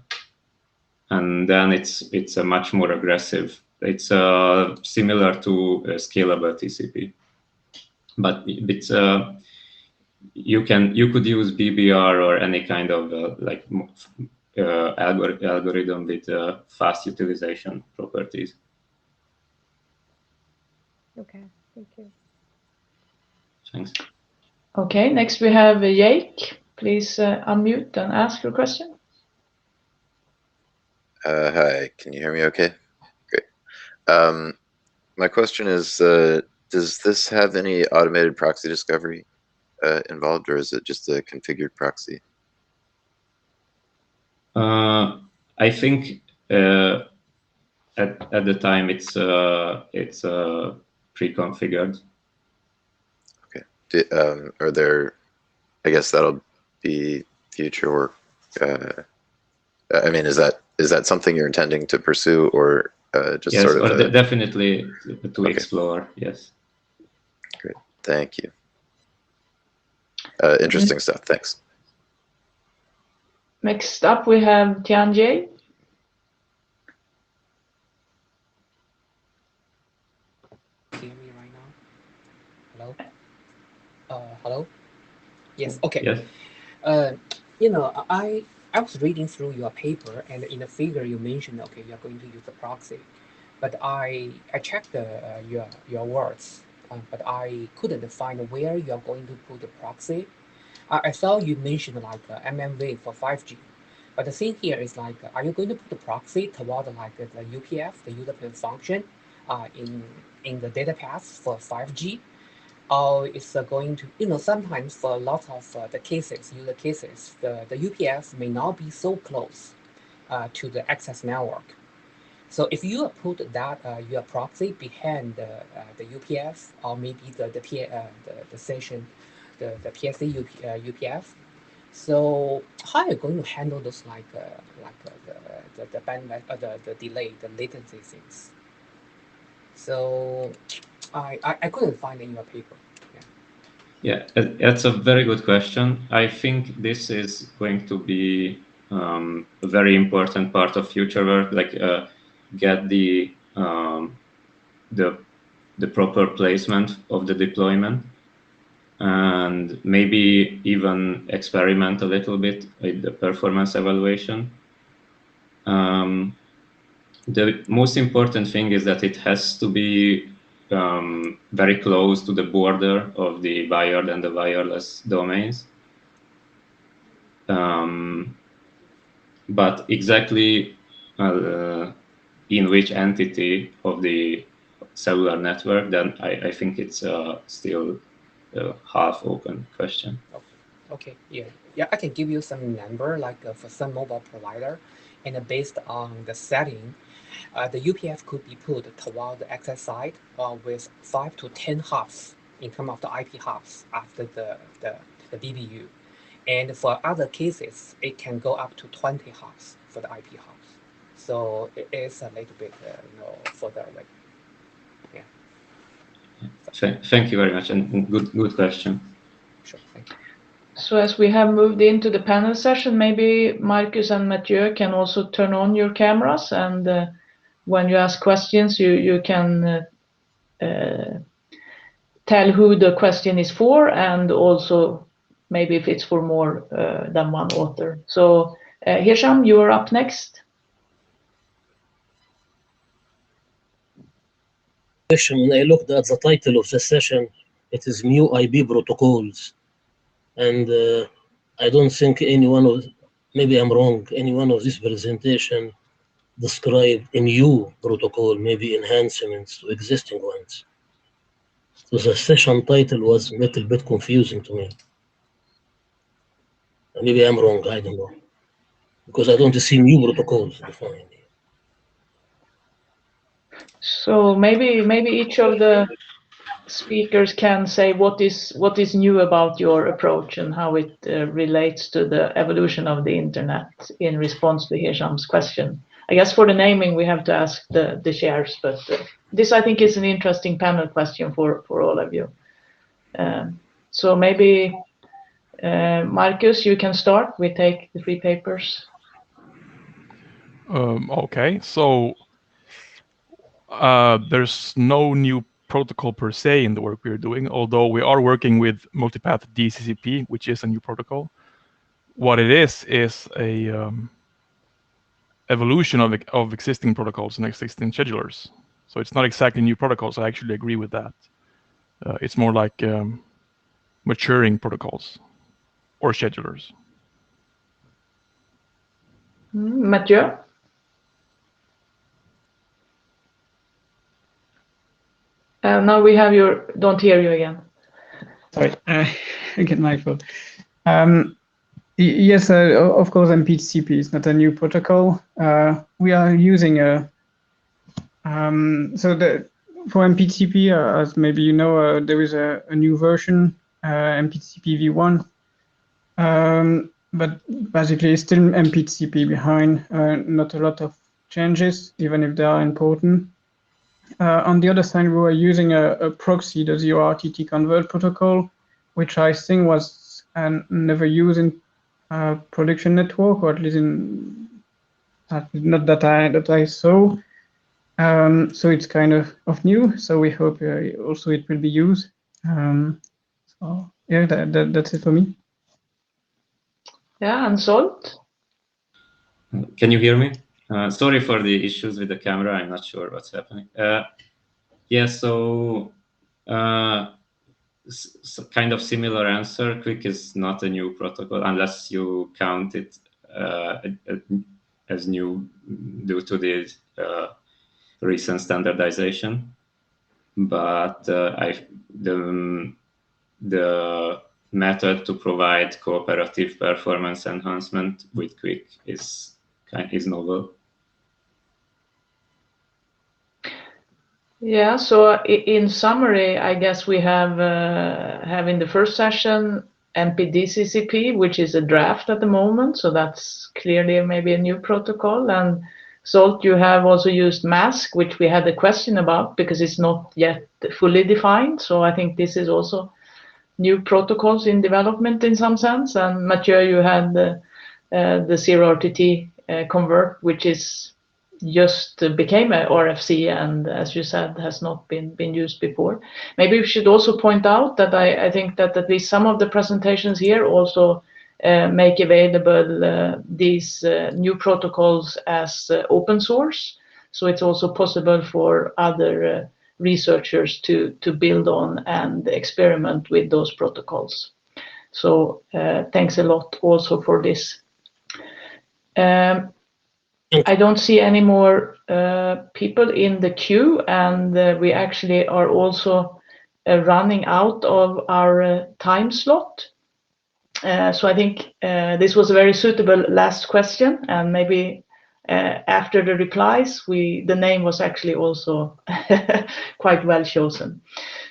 and then it's a much more aggressive. It's similar to scalable TCP, but it's you could use BBR or any kind of algorithm with fast utilization properties. Okay, thank you. Thanks. Okay, next we have Jake. Please unmute and ask your question. Hi, can you hear me okay? Great. My question is, does this have any automated proxy discovery involved, or is it just a configured proxy? I think at the time it's pre-configured. Okay. Are there? I guess that'll be future work. I mean, is that something you're intending to pursue, or just yes, sort of? Definitely to explore. Yes. Great. Thank you. Interesting stuff. Thanks. Next up, we have Tianjie. Hear me right now? Hello? Hello? Yes. Okay. Yes. You know, I was reading through your paper, and in the figure you mentioned, okay, you're going to use the proxy, but I checked your words, but I couldn't find where you're going to put the proxy. I saw you mentioned like MMV for 5G, but the thing here is like, are you going to put the proxy toward like the UPF, the user plane function, in the data path for 5G? Or it's going to, you know, sometimes for a lot of the cases, user cases, the UPF may not be so close to the access network. So if you put that your proxy behind the UPF, or maybe the session, the PSA UPF, so how are you going to handle those the bandwidth, the delay, the latency things? So I couldn't find it in your paper. Yeah, that's a very good question. I think this is going to be a very important part of future work, like get the proper placement of the deployment, and maybe even experiment a little bit with the performance evaluation. The most important thing is that it has to be very close to the border of the wired and the wireless domains. But exactly in which entity of the cellular network, then I think it's still a half-open question. Okay, yeah, I can give you some number, like for some mobile provider, and based on the setting, the UPF could be put toward the access side with 5 to 10 hops in terms of the IP hops after the BBU. And for other cases, it can go up to 20 hops for the IP hops. So it is a little bit, further away. Yeah. Thank you very much, and good question. Sure, thank you. So as we have moved into the panel session, maybe Marcus and Mathieu can also turn on your cameras, and when you ask questions, you can tell who the question is for, and also maybe if it's for more than one author. So Hisham, you are up next. When I looked at the title of the session, it is New IP Protocols. And I don't think any one of, maybe I'm wrong, any one of this presentation describe a new protocol, maybe enhancements to existing ones. So the session title was a little bit confusing to me. Maybe I'm wrong, I don't know. Because I don't see new protocols defined. So maybe each of the speakers can say what is new about your approach and how it relates to the evolution of the internet in response to Hisham's question. I guess for the naming we have to ask the chairs, but this I think is an interesting panel question for all of you. So maybe Marcus, you can start. We take the 3 papers. Okay, so there's no new protocol per se in the work we're doing, although we are working with Multipath DCCP, which is a new protocol. What it is a evolution of existing protocols and existing schedulers. So it's not exactly new protocols. I actually agree with that. It's more like maturing protocols or schedulers. Mathieu? Now we have your, don't hear you again. Sorry, again, my fault. Yes, of course, MPTCP is not a new protocol. We are using a, for MPTCP, as maybe you know, there is a new version, MPTCP v1, but basically it's still MPTCP behind, not a lot of changes, even if they are important. On the other side, we were using a proxy, the zero-RTT convert protocol, which I think was never used in production network, or at least in not that I saw. So it's kind of new. So we hope also it will be used. So yeah, that's it for me. Yeah, and Salt? Can you hear me? Sorry for the issues with the camera. I'm not sure what's happening. Yeah, so kind of similar answer. Quick is not a new protocol unless you count it as new due to the recent standardization. But the method to provide cooperative performance enhancement with Quick is novel. Yeah, so in summary, I guess we have in the first session MPDCCP, which is a draft at the moment, so that's clearly maybe a new protocol. And Salt, you have also used MASC, which we had a question about because it's not yet fully defined. So I think this is also new protocols in development in some sense. And Mathieu, you had the zero-RTT convert, which is just became a RFC and, as you said, has not been used before. Maybe we should also point out that I think that at least some of the presentations here also make available these new protocols as open source. So it's also possible for other researchers to build on and experiment with those protocols. So thanks a lot also for this. I don't see any more people in the queue, and we actually are also running out of our time slot. So I think this was a very suitable last question, and maybe after the replies, the name was actually also quite well chosen.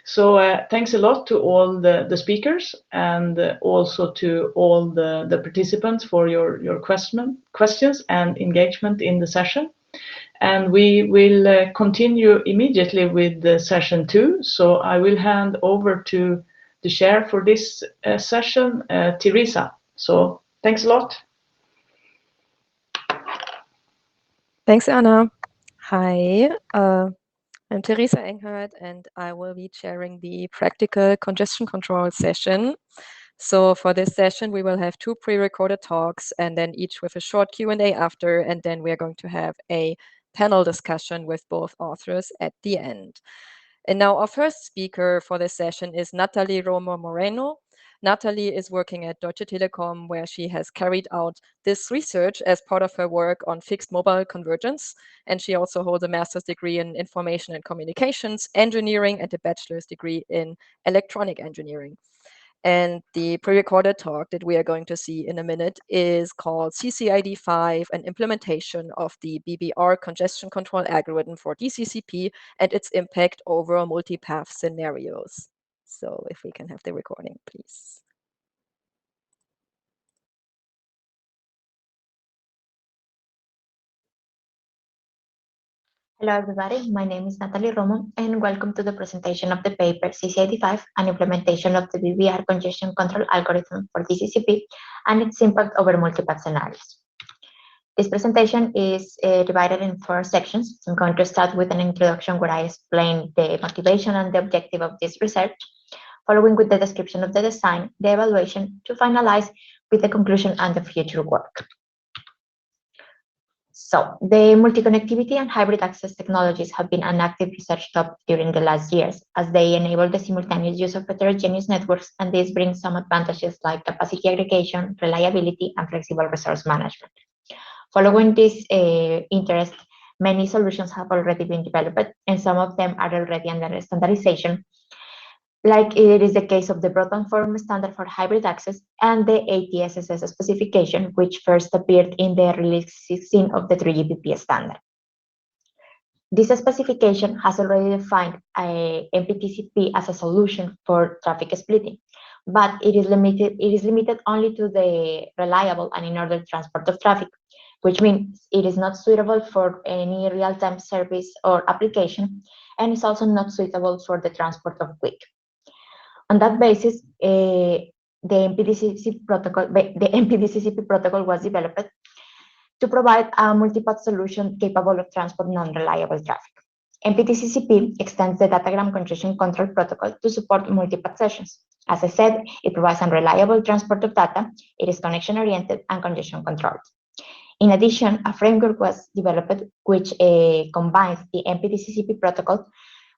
So thanks a lot to all the speakers, and also to all the participants for your questions and engagement in the session. And we will continue immediately with the session 2. So I will hand over to the chair for this session, Teresa. So thanks a lot. Thanks, Anna. Hi, I'm Teresa Enghard, and I will be chairing the practical congestion control session. So for this session, we will have 2 pre-recorded talks, and then each with a short Q&A after, and then we are going to have a panel discussion with both authors at the end. And now our first speaker for this session is Natalie Romo Moreno. Natalie is working at Deutsche Telekom, where she has carried out this research as part of her work on fixed mobile convergence. And she also holds a master's degree in information and communications engineering and a bachelor's degree in electronic engineering. And the pre-recorded talk that we are going to see in a minute is called CCID5, an implementation of the BBR congestion control algorithm for DCCP and its impact over multipath scenarios. So if we can have the recording, please. Hello, everybody. My name is Natalie Romo, and welcome to the presentation of the paper CCID5, an implementation of the BBR congestion control algorithm for DCCP and its impact over multipath scenarios. This presentation is divided in 4 sections. I'm going to start with an introduction where I explain the motivation and the objective of this research, following with the description of the design, the evaluation, to finalize with the conclusion and the future work. So the multi-connectivity and hybrid access technologies have been an active research topic during the last years, as they enable the simultaneous use of heterogeneous networks, and this brings some advantages like capacity aggregation, reliability, and flexible resource management. Following this interest, many solutions have already been developed, and some of them are already under standardization, like it is the case of the broadband form standard for hybrid access and the ATSSS specification, which first appeared in the release 16 of the 3GPP standard. This specification has already defined MPTCP as a solution for traffic splitting, but it is limited only to the reliable and in-order transport of traffic, which means it is not suitable for any real-time service or application, and is also not suitable for the transport of quick. On that basis, the MPTCP protocol was developed to provide a multipath solution capable of transporting non-reliable traffic. MPTCP extends the datagram congestion control protocol to support multipath sessions. As I said, it provides unreliable transport of data, it is connection-oriented and congestion controlled. In addition, a framework was developed which combines the MPTCP protocol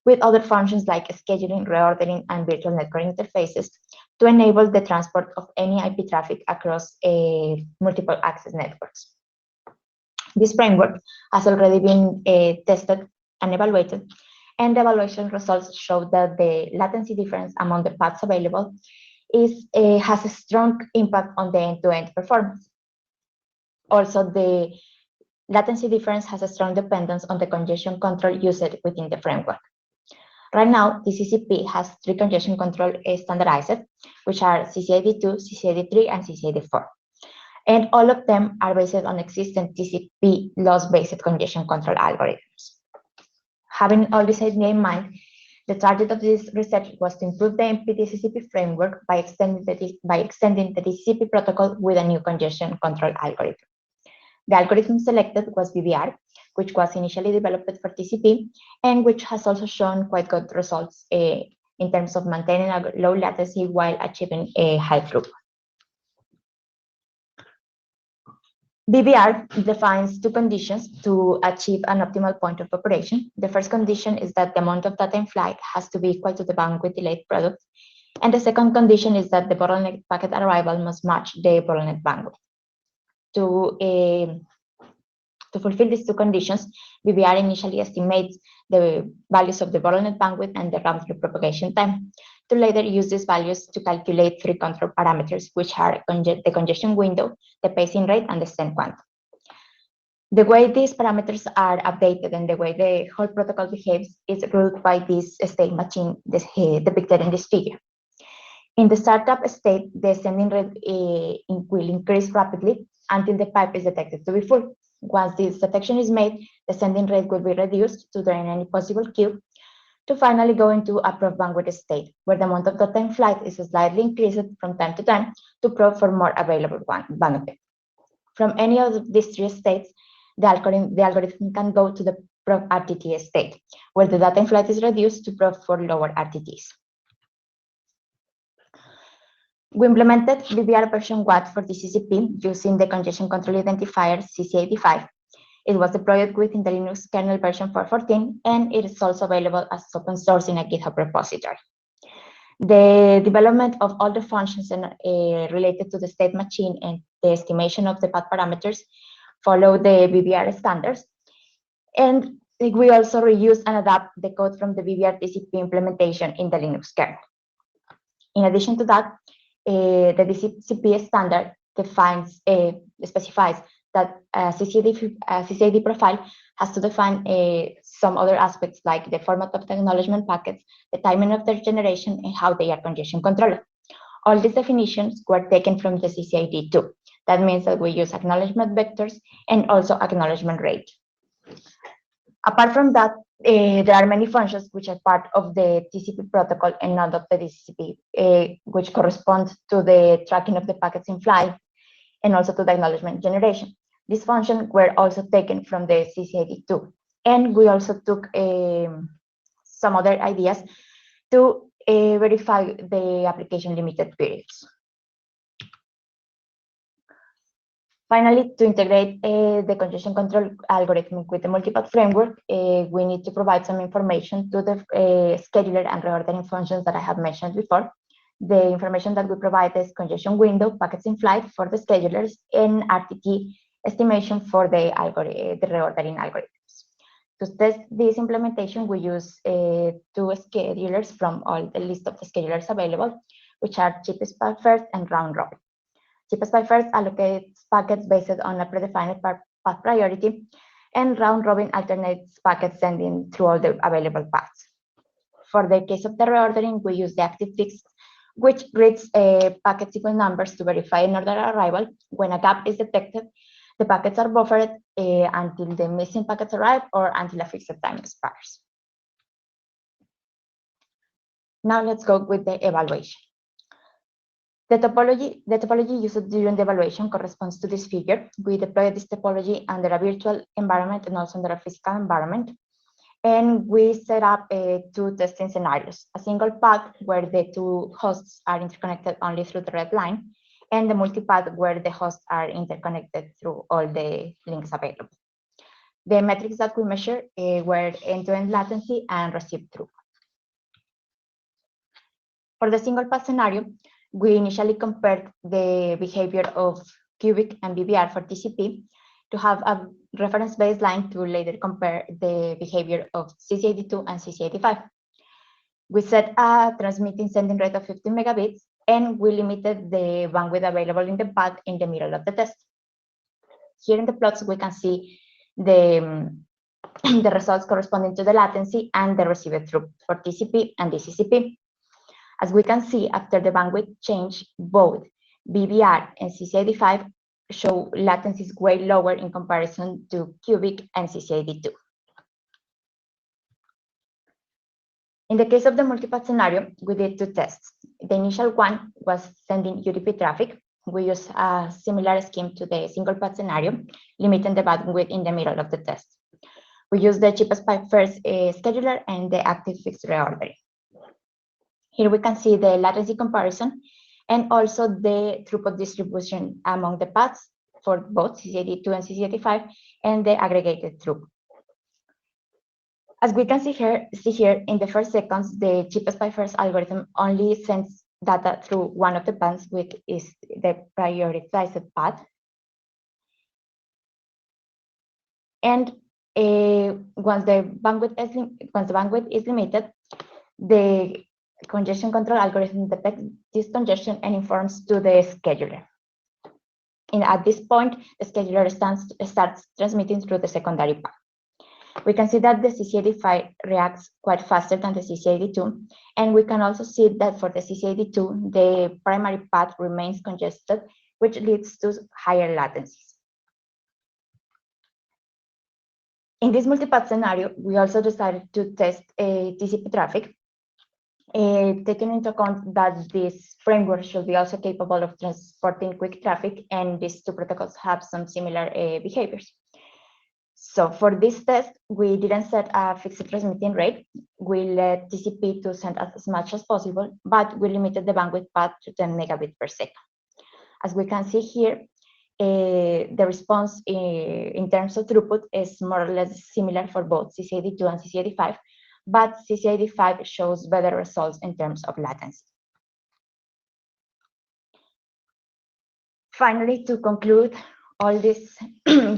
with other functions like scheduling, reordering, and virtual network interfaces to enable the transport of any IP traffic across multiple access networks. This framework has already been tested and evaluated, and the evaluation results show that the latency difference among the paths available has a strong impact on the end-to-end performance. Also, the latency difference has a strong dependence on the congestion control used within the framework. Right now, DCCP has 3 congestion control standardized, which are CCID2, CCID3, and CCID4. And all of them are based on existing TCP loss-based congestion control algorithms. Having all this idea in mind, the target of this research was to improve the MPTCP framework by extending the DCCP protocol with a new congestion control algorithm. The algorithm selected was BBR, which was initially developed for TCP, and which has also shown quite good results in terms of maintaining a low latency while achieving a high throughput. BBR defines two conditions to achieve an optimal point of operation. The first condition is that the amount of data in flight has to be equal to the bandwidth delayed product. And the second condition is that the bottleneck packet arrival must match the bottleneck bandwidth. To fulfill these two conditions, BBR initially estimates the values of the bottleneck bandwidth and the round-trip propagation time, to later use these values to calculate three control parameters, which are the congestion window, the pacing rate, and the send quantum. The way these parameters are updated and the way the whole protocol behaves is ruled by this state machine depicted in this figure. In the startup state, the sending rate will increase rapidly until the pipe is detected to be full. Once this detection is made, the sending rate will be reduced to drain any possible queue, to finally go into a probe bandwidth state, where the amount of data in flight is slightly increased from time to time to probe for more available bandwidth. From any of these three states, the algorithm can go to the probe RTT state, where the data in flight is reduced to probe for lower RTTs. We implemented BBR version 1 for TCP using the congestion control identifier CC85. It was deployed within the Linux kernel version 4.14, and it is also available as open source in a GitHub repository. The development of all the functions related to the state machine and the estimation of the path parameters follow the BBR standards. And we also reuse and adapt the code from the BBR TCP implementation in the Linux kernel. In addition to that, the TCP standard specifies that CCID profile has to define some other aspects like the format of the acknowledgement packets, the timing of their generation, and how they are congestion controlled. All these definitions were taken from the CCID2. That means that we use acknowledgement vectors and also acknowledgement rate. Apart from that, there are many functions which are part of the TCP protocol and not of the TCP, which correspond to the tracking of the packets in flight and also to the acknowledgement generation. These functions were also taken from the CCID2. And we also took some other ideas to verify the application limited periods. Finally, to integrate the congestion control algorithm with the multipath framework, we need to provide some information to the scheduler and reordering functions that I have mentioned before. The information that we provide is congestion window, packets in flight for the schedulers, and RTT estimation for the reordering algorithms. To test this implementation, we use two schedulers from all the list of the schedulers available, which are cheapest path first and round robin. Cheapest path first allocates packets based on a predefined path priority, and round robin alternates packets sending through all the available paths. For the case of the reordering, we use the active fix, which reads packet sequence numbers to verify an order arrival. When a gap is detected, the packets are buffered until the missing packets arrive or until a fixed time expires. Now let's go with the evaluation. The topology used during the evaluation corresponds to this figure. We deployed this topology under a virtual environment and also under a physical environment. And we set up two testing scenarios: a single path where the two hosts are interconnected only through the red line, and the multipath where the hosts are interconnected through all the links available. The metrics that we measure were end-to-end latency and receive throughput. For the single path scenario, we initially compared the behavior of Cubic and BBR for TCP to have a reference baseline to later compare the behavior of CCID2 and CCID5. We set a transmitting sending rate of 15 megabits, and we limited the bandwidth available in the path in the middle of the test. Here in the plots, we can see the results corresponding to the latency and the received throughput for TCP and DCCP. As we can see, after the bandwidth change, both BBR and CCID5 show latencies way lower in comparison to Cubic and CCID2. In the case of the multipath scenario, we did two tests. The initial one was sending UDP traffic. We used a similar scheme to the single path scenario, limiting the bandwidth in the middle of the test. We used the cheapest path first scheduler and the active fixed reordering. Here we can see the latency comparison and also the throughput distribution among the paths for both CCID2 and CCID5 and the aggregated throughput. As we can see here in the first seconds, the cheapest by first algorithm only sends data through one of the bands, which is the prioritized path. And once the bandwidth is limited, the congestion control algorithm detects this congestion and informs to the scheduler. And at this point, the scheduler starts transmitting through the secondary path. We can see that the CCID5 reacts quite faster than the CCID2, and we can also see that for the CCID2, the primary path remains congested, which leads to higher latencies. In this multipath scenario, we also decided to test TCP traffic, taking into account that this framework should be also capable of transporting quick traffic, and these two protocols have some similar behaviors. So for this test, we didn't set a fixed transmitting rate. We let TCP to send as much as possible, but we limited the bandwidth path to 10 megabits per second. As we can see here, the response in terms of throughput is more or less similar for both CCID2 and CCID5, but CCID5 shows better results in terms of latency. Finally, to conclude all this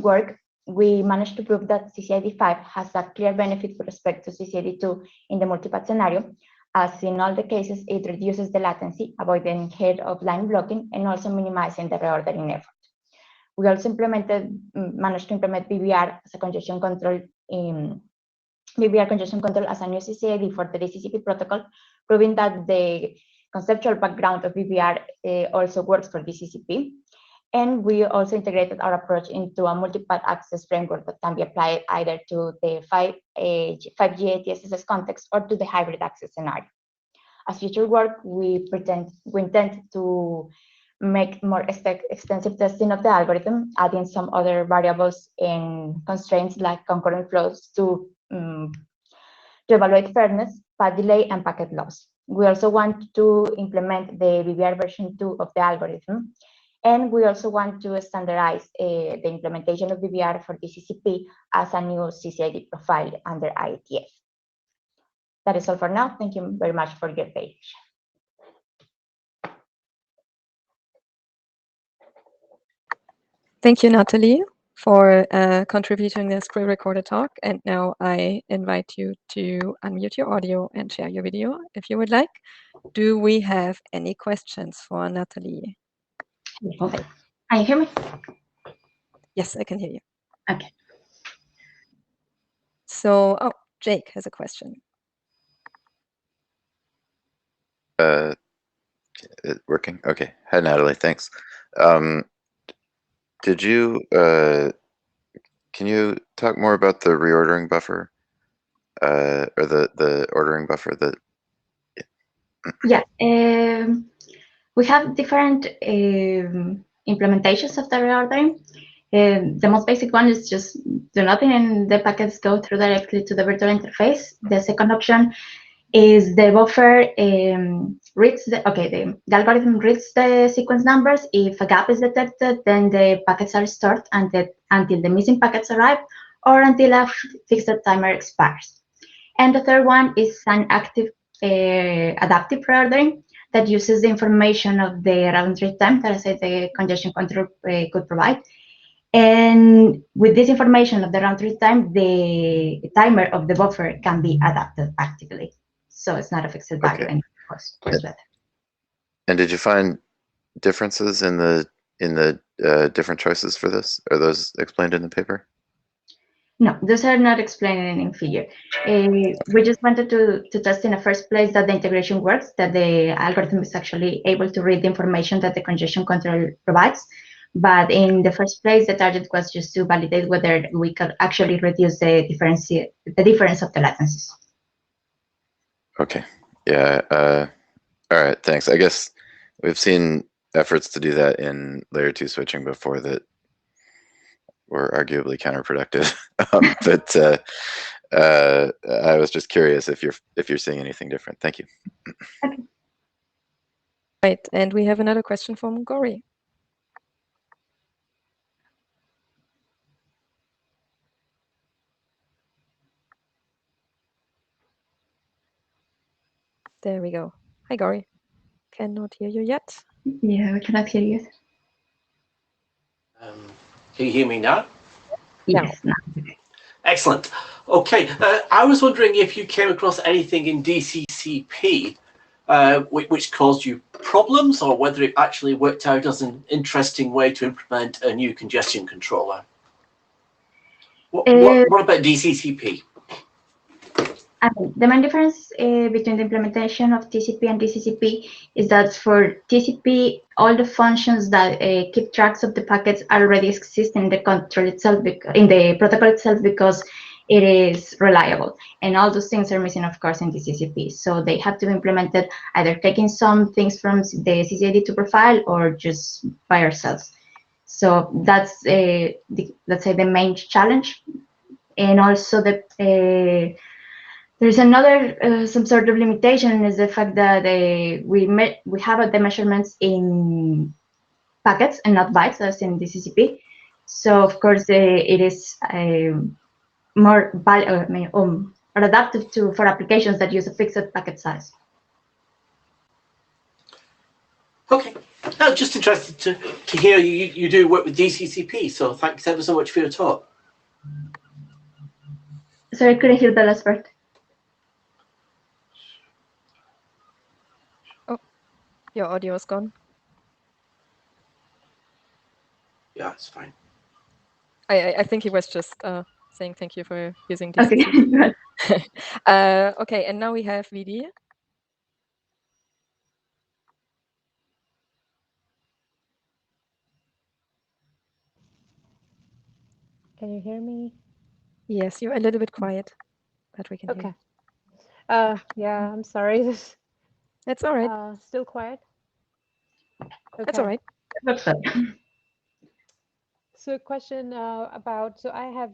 work, we managed to prove that CCID5 has a clear benefit with respect to CCID2 in the multipath scenario, as in all the cases, it reduces the latency, avoiding head-of-line blocking, and also minimizing the reordering effort. We also managed to implement BBR as a congestion control BBR congestion control as a new CCID for the DCCP protocol, proving that the conceptual background of BBR also works for DCCP. And we also integrated our approach into a multipath access framework that can be applied either to the 5G ATSS context or to the hybrid access scenario. As future work, we intend to make more extensive testing of the algorithm, adding some other variables and constraints like concurrent flows to evaluate fairness, path delay, and packet loss. We also want to implement the BBR version 2 of the algorithm, and we also want to standardize the implementation of BBR for DCCP as a new CCID profile under IETF. That is all for now. Thank you very much for your attention. Thank you, Natalie, for contributing this pre-recorded talk. And now I invite you to unmute your audio and share your video if you would like. Do we have any questions for Natalie? Hi. Can you hear me? Yes, I can hear you. Okay. So, oh, Jake has a question. Working? Okay. Hi, Natalie. Thanks. Did you, can you talk more about the reordering buffer, or the ordering buffer that? Yeah. We have different implementations of the reordering. The most basic one is just do nothing and the packets go through directly to the virtual interface. The second option is the buffer reads the algorithm reads the sequence numbers. If a gap is detected, then the packets are stored until the missing packets arrive or until a fixed timer expires. And the third one is an active adaptive reordering that uses the information of the round trip time that I said the congestion control could provide. And with this information of the round trip time, the timer of the buffer can be adapted actively. So it's not a fixed value anymore. And did you find differences in the different choices for this? Are those explained in the paper? No, those are not explained in figure. We just wanted to test in the first place that the integration works, that the algorithm is actually able to read the information that the congestion control provides. But in the first place, the target was just to validate whether we could actually reduce the difference of the latencies. Okay. Yeah. All right. Thanks. I guess we've seen efforts to do that in layer 2 switching before that were arguably counterproductive. But I was just curious if you're seeing anything different. Thank you. Okay. Right, and we have another question from Gori. There we go. Hi, Gori. Cannot hear you yet. Yeah, we cannot hear you. Can you hear me now? Yes, now. Excellent. Okay, I was wondering if you came across anything in DCCP which caused you problems, or whether it actually worked out as an interesting way to implement a new congestion controller. What about DCCP? The main difference between the implementation of TCP and DCCP is that for TCP, all the functions that keep tracks of the packets already exist in the control itself, in the protocol itself, because it is reliable. And all those things are missing, of course, in DCCP. So they have to be implemented either taking some things from the CCID2 profile or just by ourselves. So that's, let's say, the main challenge. And also there's another some sort of limitation is the fact that we have the measurements in packets and not bytes as in DCCP. So of course it is more adaptive for applications that use a fixed packet size. Okay, I was just interested to hear you do work with DCCP. So thanks ever so much for your talk. Sorry, I couldn't hear the last part. Your audio is gone. Yeah, it's fine. I think he was just saying thank you for using DCCP. Okay. Okay, and now we have VD. Can you hear me? Yes, you're a little bit quiet, but we can hear you. Yeah, I'm sorry. That's all right. Still quiet? Okay. That's all right. That's fine. So a question about, so I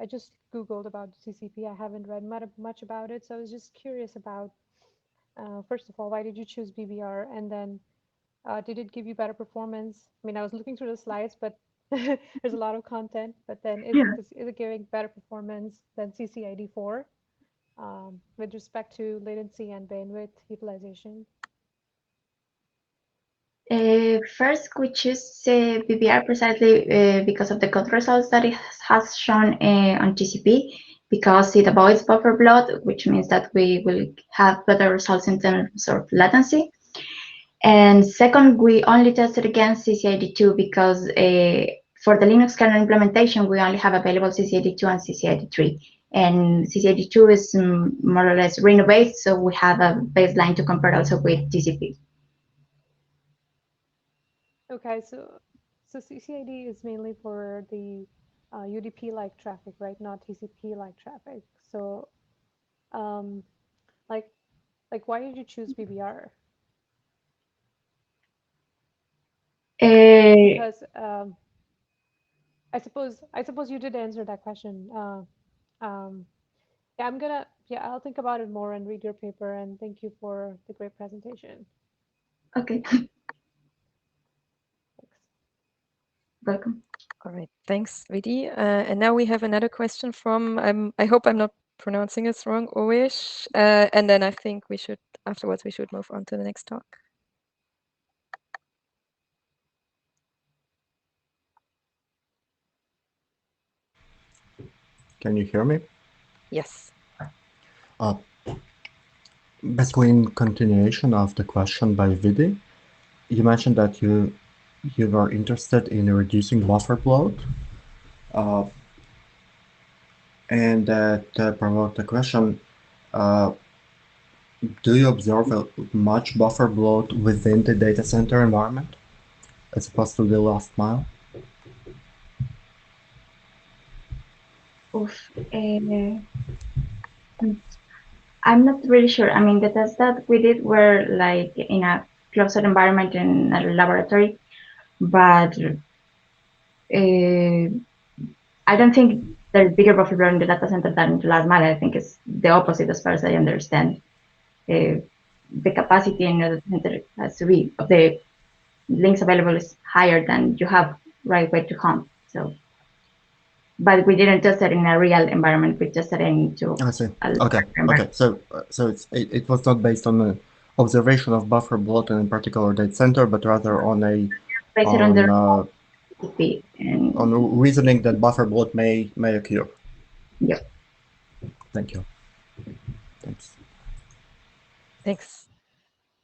just Googled about TCP. I haven't read much about it. So I was just curious about, first of all, why did you choose BBR? And then did it give you better performance? I mean, I was looking through the slides, but there's a lot of content, but then is it giving better performance than CCID4 with respect to latency and bandwidth utilization? First, we choose BBR precisely because of the good results that it has shown on TCP, because it avoids buffer bloat, which means that we will have better results in terms of latency. And second, we only tested against CCID2 because for the Linux kernel implementation, we only have available CCID2 and CCID3. And CCID2 is more or less Reno-based, so we have a baseline to compare also with TCP. Okay, so CCID is mainly for the UDP-like traffic, right? Not TCP-like traffic. So, like why did you choose BBR? Because I suppose you did answer that question. Yeah, I'll think about it more and read your paper. And thank you for the great presentation. Okay. Welcome. All right, thanks, Vidi. And now we have another question from, I hope I'm not pronouncing it wrong, Owish. And then I think afterwards we should move on to the next talk. Can you hear me? Yes. Basically, in continuation of the question by Vidi, you mentioned that you were interested in reducing buffer bloat, and that provoked the question: do you observe much buffer bloat within the data center environment, as opposed to the last mile? Oof. I'm not really sure. I mean, the tests that we did were like in a closed environment in a laboratory, but I don't think there's bigger buffer bloat in the data center than in the last mile. I think it's the opposite as far as I understand. The capacity in the center has to be, of the links available is higher than you have right way to home. So, but we didn't test it in a real environment. We tested it into. I see. Okay. So it was not based on observation of buffer bloat in a particular data center, but rather on reasoning that buffer bloat may occur. Yeah. Thank you. Thanks. Thanks.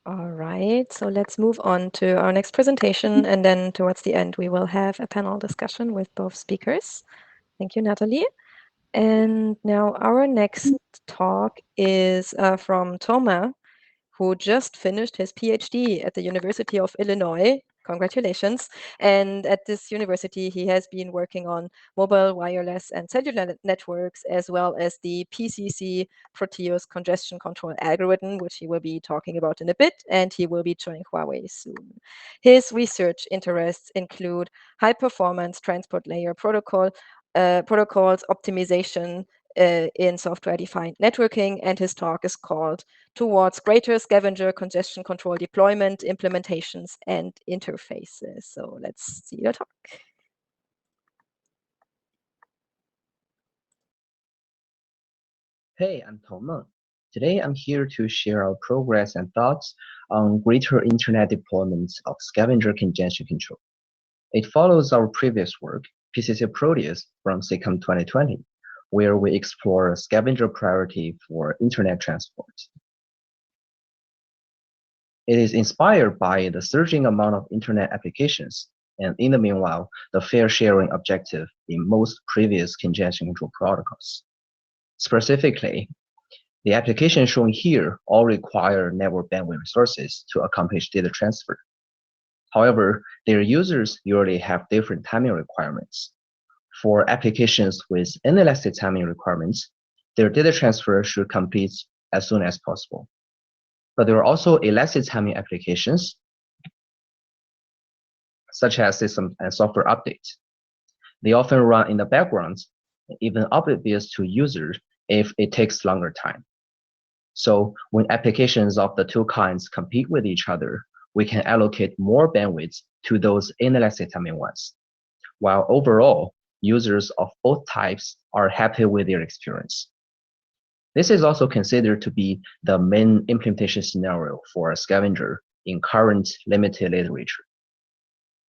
All right, so let's move on to our next presentation, and then towards the end, we will have a panel discussion with both speakers. Thank you, Natalie. And now our next talk is from Thomas, who just finished his PhD at the University of Illinois. Congratulations. And at this university, he has been working on mobile, wireless, and cellular networks, as well as the PCC Proteus congestion control algorithm, which he will be talking about in a bit, and he will be joining Huawei soon. His research interests include high-performance transport layer protocols, optimization in software-defined networking, and his talk is called Towards Greater Scavenger Congestion Control Deployment, Implementations, and Interfaces. So let's see your talk. Hey, I'm Toma. Today I'm here to share our progress and thoughts on greater internet deployments of scavenger congestion control. It follows our previous work, PCC Proteus from SICOM 2020, where we explore scavenger priority for internet transport. It is inspired by the surging amount of internet applications, and in the meanwhile, the fair sharing objective in most previous congestion control protocols. Specifically, the applications shown here all require network bandwidth resources to accomplish data transfer. However, their users usually have different timing requirements. For applications with inelastic timing requirements, their data transfer should complete as soon as possible. But there are also elastic timing applications, such as system and software updates. They often run in the background, even oblivious to users if it takes longer time. So when applications of the two kinds compete with each other, we can allocate more bandwidth to those inelastic timing ones, while overall, users of both types are happy with their experience. This is also considered to be the main implementation scenario for a scavenger in current limited literature.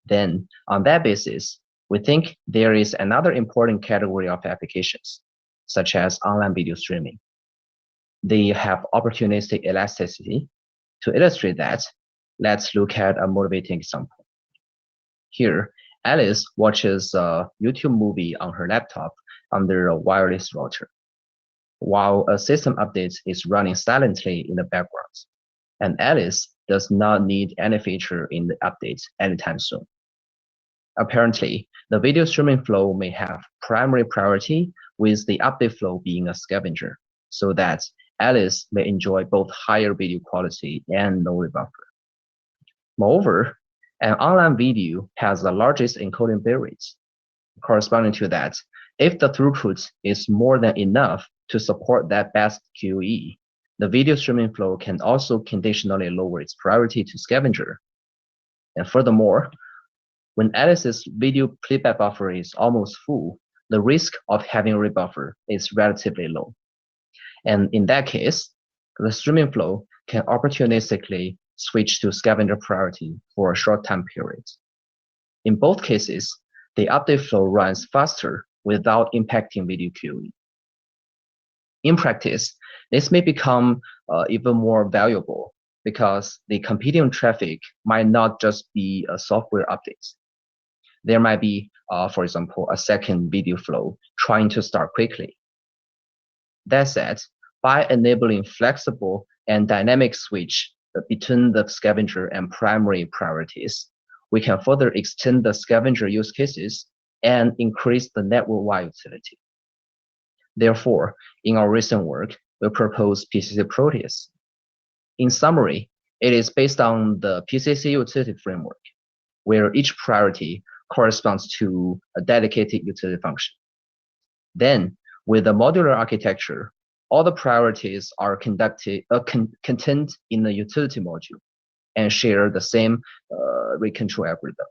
Then, on that basis, we think there is another important category of applications, such as online video streaming. They have opportunistic elasticity. To illustrate that, let's look at a motivating example. Here, Alice watches a YouTube movie on her laptop under a wireless router, while a system update is running silently in the background, and Alice does not need any feature in the update anytime soon. Apparently, the video streaming flow may have primary priority, with the update flow being a scavenger, so that Alice may enjoy both higher video quality and no rebuffer. Moreover, an online video has the largest encoding bit rates. Corresponding to that, if the throughput is more than enough to support that best QoE, the video streaming flow can also conditionally lower its priority to scavenger. And furthermore, when Alice's video playback buffer is almost full, the risk of having a rebuffer is relatively low. And in that case, the streaming flow can opportunistically switch to scavenger priority for a short time period. In both cases, the update flow runs faster without impacting video QoE. In practice, this may become even more valuable because the competing traffic might not just be a software update. There might be, for example, a second video flow trying to start quickly. That said, by enabling flexible and dynamic switch between the scavenger and primary priorities, we can further extend the scavenger use cases and increase the network-wide utility. Therefore, in our recent work, we propose PCC Proteus. In summary, it is based on the PCC utility framework, where each priority corresponds to a dedicated utility function. Then, with the modular architecture, all the priorities are contained in the utility module and share the same rate control algorithm.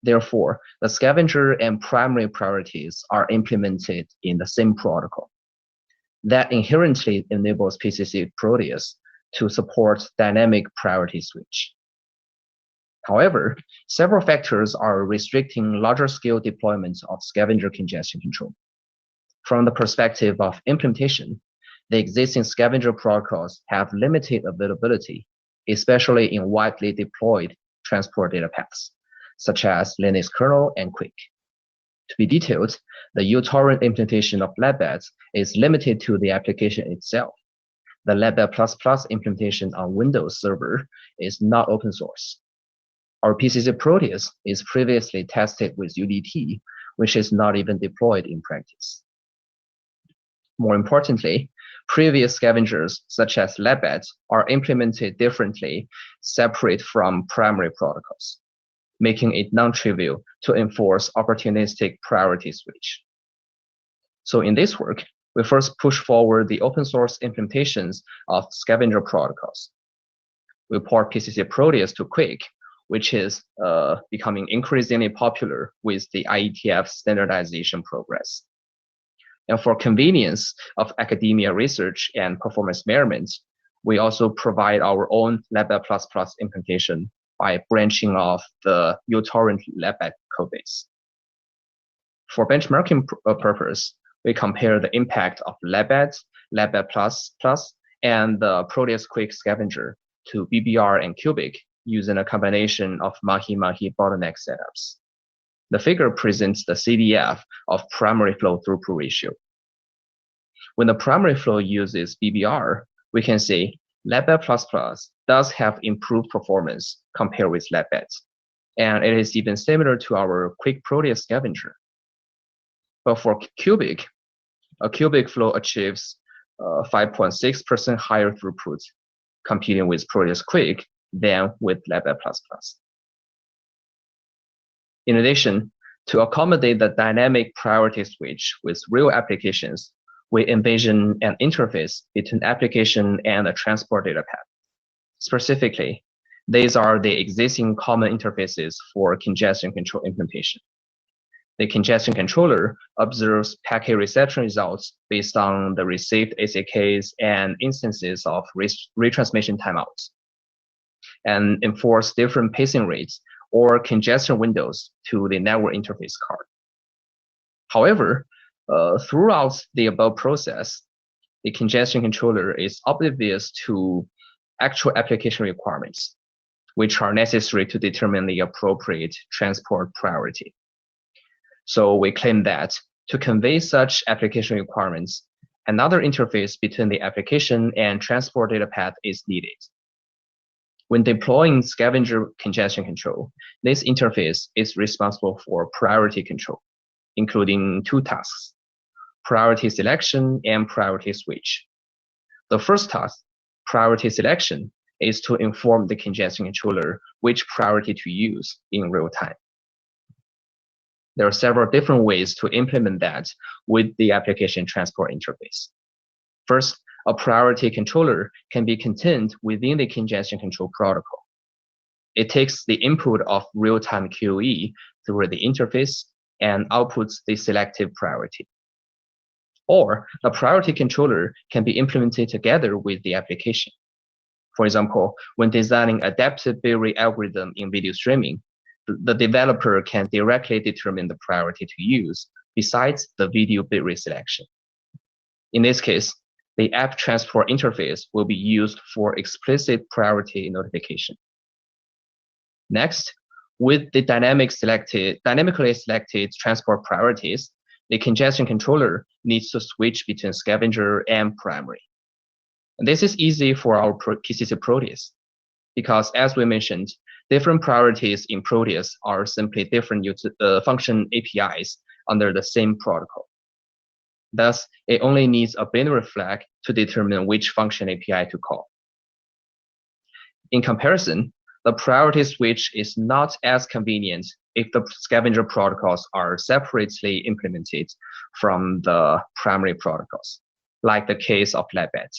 Therefore, the scavenger and primary priorities are implemented in the same protocol. That inherently enables PCC Proteus to support dynamic priority switch. However, several factors are restricting larger scale deployments of scavenger congestion control. From the perspective of implementation, the existing scavenger protocols have limited availability, especially in widely deployed transport data paths, such as Linux kernel and Quick. To be detailed, the uTorrent implementation of LabBat is limited to the application itself. The LabBat++ implementation on Windows Server is not open source. Our PCC Proteus is previously tested with UDT, which is not even deployed in practice. More importantly, previous scavengers, such as LabBat, are implemented differently, separate from primary protocols, making it non-trivial to enforce opportunistic priority switch. So in this work, we first push forward the open source implementations of scavenger protocols. We port PCC Proteus to Quick, which is becoming increasingly popular with the IETF standardization progress. And for convenience of academia research and performance measurement, we also provide our own LabBat++ implementation by branching off the uTorrent LabBat codebase. For benchmarking purpose, we compare the impact of LabBat, LabBat++, and the Proteus Quick Scavenger to BBR and Cubic using a combination of mahi-mahi bottleneck setups. The figure presents the CDF of primary flow throughput ratio. When the primary flow uses BBR, we can see LabBat++ does have improved performance compared with LabBat, and it is even similar to our Quick Proteus Scavenger. But for Cubic, a Cubic flow achieves 5.6% higher throughput, competing with Proteus Quick than with LabBat++. In addition, to accommodate the dynamic priority switch with real applications, we envision an interface between application and a transport data path. Specifically, these are the existing common interfaces for congestion control implementation. The congestion controller observes packet reception results based on the received ACKs and instances of retransmission timeouts, and enforce different pacing rates or congestion windows to the network interface card. However, throughout the above process, the congestion controller is oblivious to actual application requirements, which are necessary to determine the appropriate transport priority. So we claim that to convey such application requirements, another interface between the application and transport data path is needed. When deploying scavenger congestion control, this interface is responsible for priority control, including two tasks: priority selection and priority switch. The first task, priority selection, is to inform the congestion controller which priority to use in real time. There are several different ways to implement that with the application transport interface. First, a priority controller can be contained within the congestion control protocol. It takes the input of real-time QoE through the interface and outputs the selective priority. Or the priority controller can be implemented together with the application. For example, when designing adaptive bit rate algorithm in video streaming, the developer can directly determine the priority to use besides the video bitrate selection. In this case, the app transport interface will be used for explicit priority notification. Next, with the dynamically selected transport priorities, the congestion controller needs to switch between scavenger and primary. And this is easy for our PCC Proteus, because as we mentioned, different priorities in Proteus are simply different function APIs under the same protocol. Thus, it only needs a binary flag to determine which function API to call. In comparison, the priority switch is not as convenient if the scavenger protocols are separately implemented from the primary protocols, like the case of LabBat.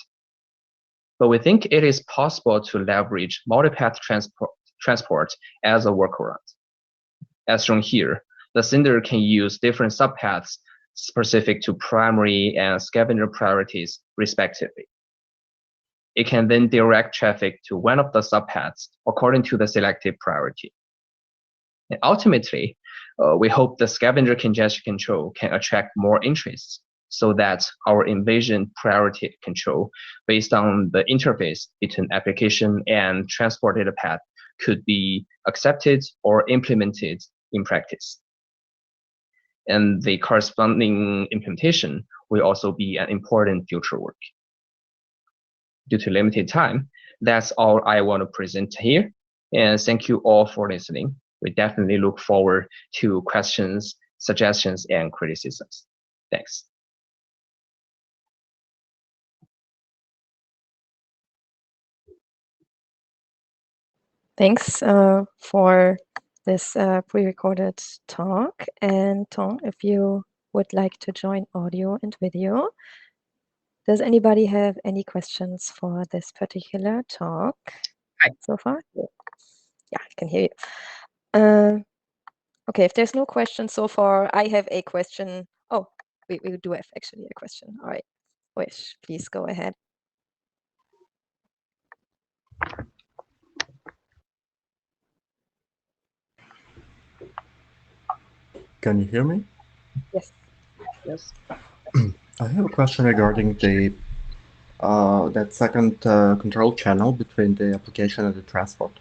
But we think it is possible to leverage multipath transport as a workaround. As shown here, the sender can use different subpaths specific to primary and scavenger priorities, respectively. it can then direct traffic to one of the subpaths according to the selected priority. And ultimately, we hope the scavenger congestion control can attract more interest so that our envisioned priority control based on the interface between application and transport data path could be accepted or implemented in practice. And the corresponding implementation will also be an important future work. Due to limited time, that's all I want to present here. And thank you all for listening. We definitely look forward to questions, suggestions, and criticisms. Thanks. Thanks for this pre-recorded talk. And Tom, if you would like to join audio and video, does anybody have any questions for this particular talk so far? Yeah, I can hear you. Okay, if there's no questions so far, I have a question. Oh, we do have actually a question. All right, Wish, please go ahead. Can you hear me? Yes. Yes. I have a question regarding the that second control channel between the application and the transport.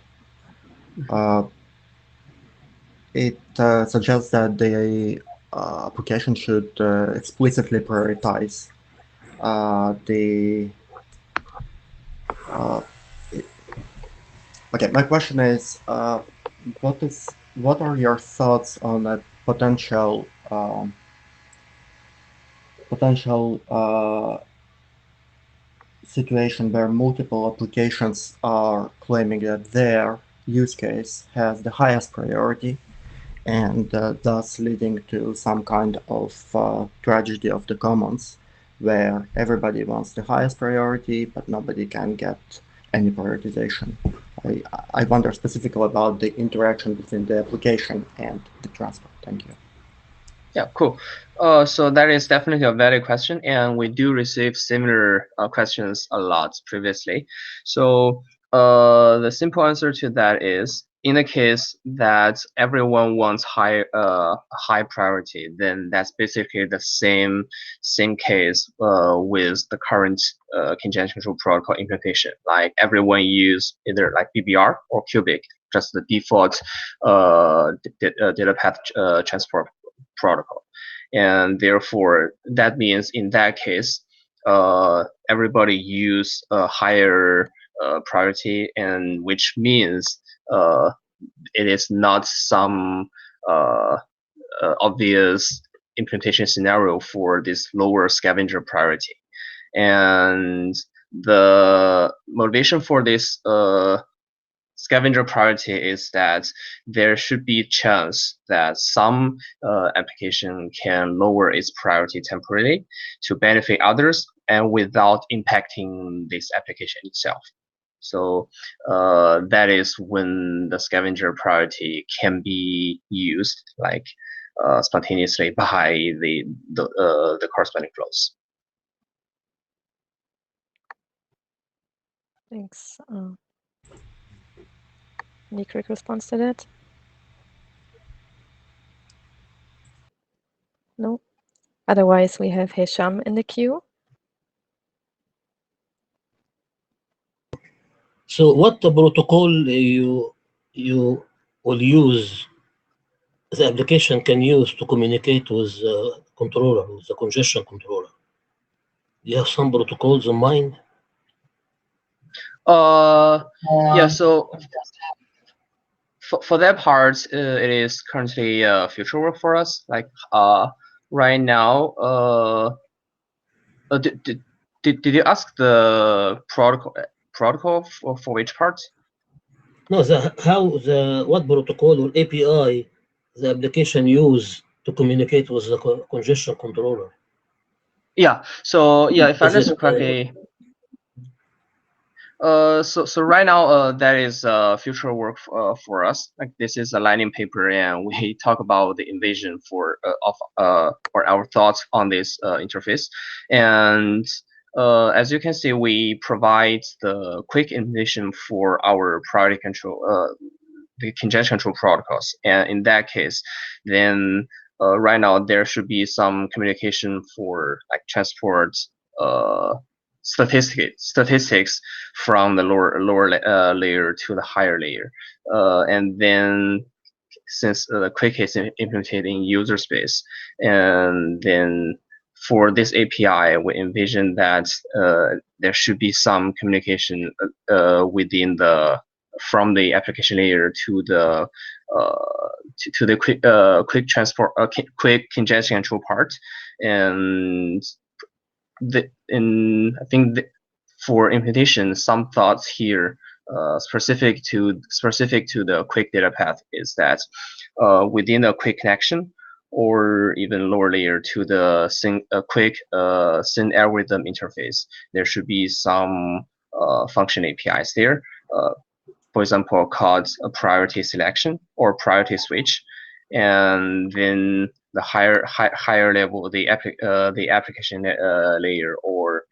It suggests that the application should explicitly prioritize the. Okay, my question is, what are your thoughts on a potential situation where multiple applications are claiming that their use case has the highest priority, and thus leading to some kind of tragedy of the commons, where everybody wants the highest priority, but nobody can get any prioritization. I wonder specifically about the interaction between the application and the transport. Thank you. Yeah, cool. So that is definitely a valid question, and we do receive similar questions a lot previously. So the simple answer to that is, in the case that everyone wants high priority, then that's basically the same case with the current congestion control protocol implementation. Like everyone use either like BBR or cubic, just the default data path transport protocol. And therefore, that means in that case, everybody use a higher priority, and which means it is not some obvious implementation scenario for this lower scavenger priority. And the motivation for this scavenger priority is that there should be a chance that some application can lower its priority temporarily to benefit others and without impacting this application itself. So that is when the scavenger priority can be used, like spontaneously by the corresponding flows. Thanks. Any quick response to that? No. Otherwise, we have Hesham in the queue. So what the protocol you will use, the application can use to communicate with the controller, with the congestion controller? Do you have some protocols in mind? Yeah, so for that part, it is currently future work for us. Like right now, did you ask the protocol for which part? No, what protocol or API the application use to communicate with the congestion controller? Yeah. So yeah, if I understand correctly. So right now, that is future work for us. Like this is a Lightning paper, and we talk about the invasion for or our thoughts on this interface. And as you can see, we provide the quick implementation for our priority control, the congestion control protocols. And in that case, then right now there should be some communication for like transport statistics from the lower layer to the higher layer, and then since the quick is implemented in user space, and then for this API, we envision that there should be some communication within the from the application layer to the quick transport quick congestion control part, and I think for implementation, some thoughts here specific to the quick data path is that within a quick connection or even lower layer to the quick SYN algorithm interface, there should be some function APIs there. For example, called a priority selection or priority switch, and then the higher level, the application layer, or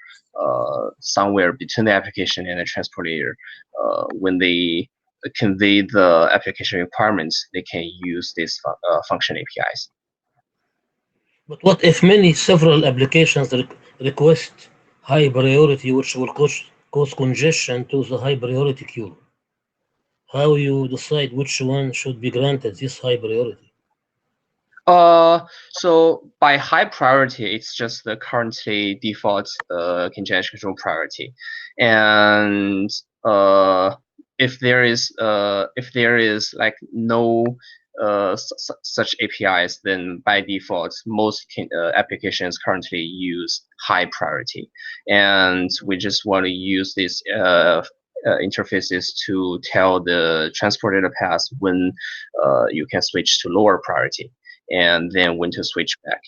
somewhere between the application and the transport layer, when they convey the application requirements, they can use these function APIs. But what if several applications request high priority, which will cause congestion to the high priority queue? How you decide which one should be granted this high priority? So by high priority, it's just the currently default congestion control priority, and if there is like no such APIs, then by default most applications currently use high priority, and we just want to use this interfaces to tell the transport data path when you can switch to lower priority, and then when to switch back.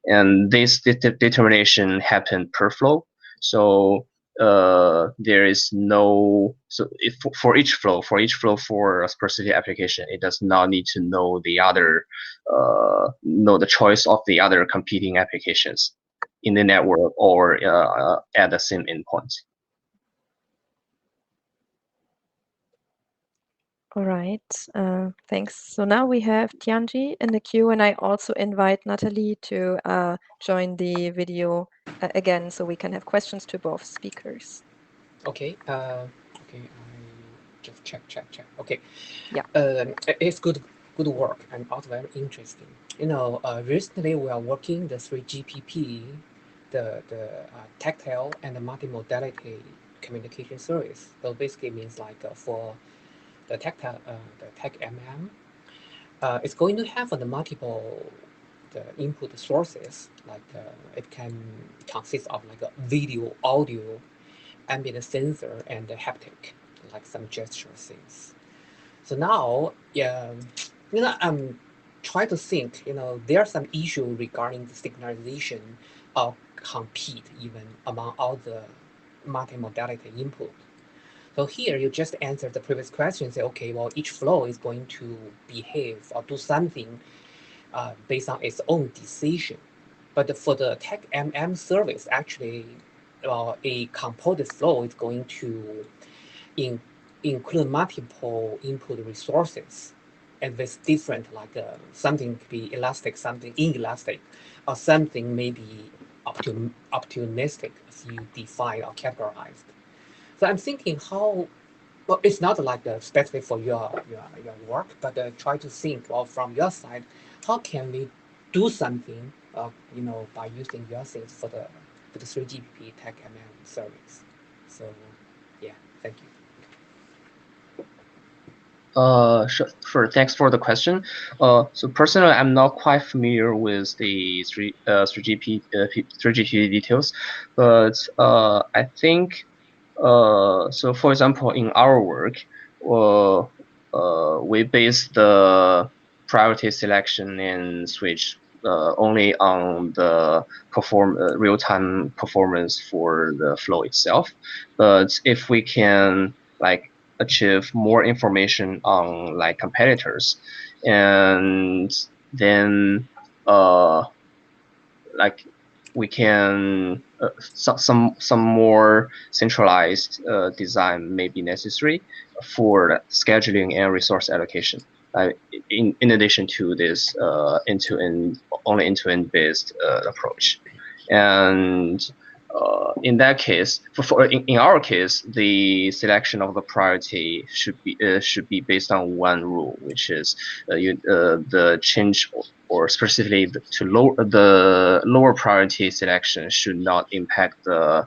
And this determination happened per flow. So there is no, for each flow for a specific application, it does not need to know the choice of the other competing applications in the network or at the same endpoint. All right, thanks. So now we have Tianji in the queue, and I also invite Natalie to join the video again, so we can have questions to both speakers. Okay. Okay. I just check. Okay. Yeah. It's good work and also very interesting. Recently we are working the 3GPP, the tactile and the multimodality communication service. So basically means like for the tactile, the TAC-MM, it's going to have the multiple input sources. Like it can consist of like a video, audio, ambient sensor, and the haptic, like some gesture things. So now, I'm trying to think. There are some issues regarding the synchronization or compete even among all the multimodality input. So here you just answer the previous question, say, okay, well, each flow is going to behave or do something based on its own decision. But for the TAC-MM service, actually, a composite flow is going to include multiple input resources, and with different, like something could be elastic, something inelastic, or something maybe opportunistic, as you define or categorized. So I'm thinking how, well, it's not like specific for your work, but try to think, well, from your side, how can we do something, by using your things for the 3GPP TAC-MM service. So, yeah, thank you. Sure. Thanks for the question. So personally, I'm not quite familiar with the 3GPP details, but I think so. For example, in our work, we base the priority selection and switch only on the real-time performance for the flow itself. But if we can achieve more information on competitors, and then we can some more centralized design may be necessary for scheduling and resource allocation. In addition to this only end-to-end based approach, and in that case, in our case, the selection of the priority should be based on one rule, which is the change or specifically the lower priority selection should not impact the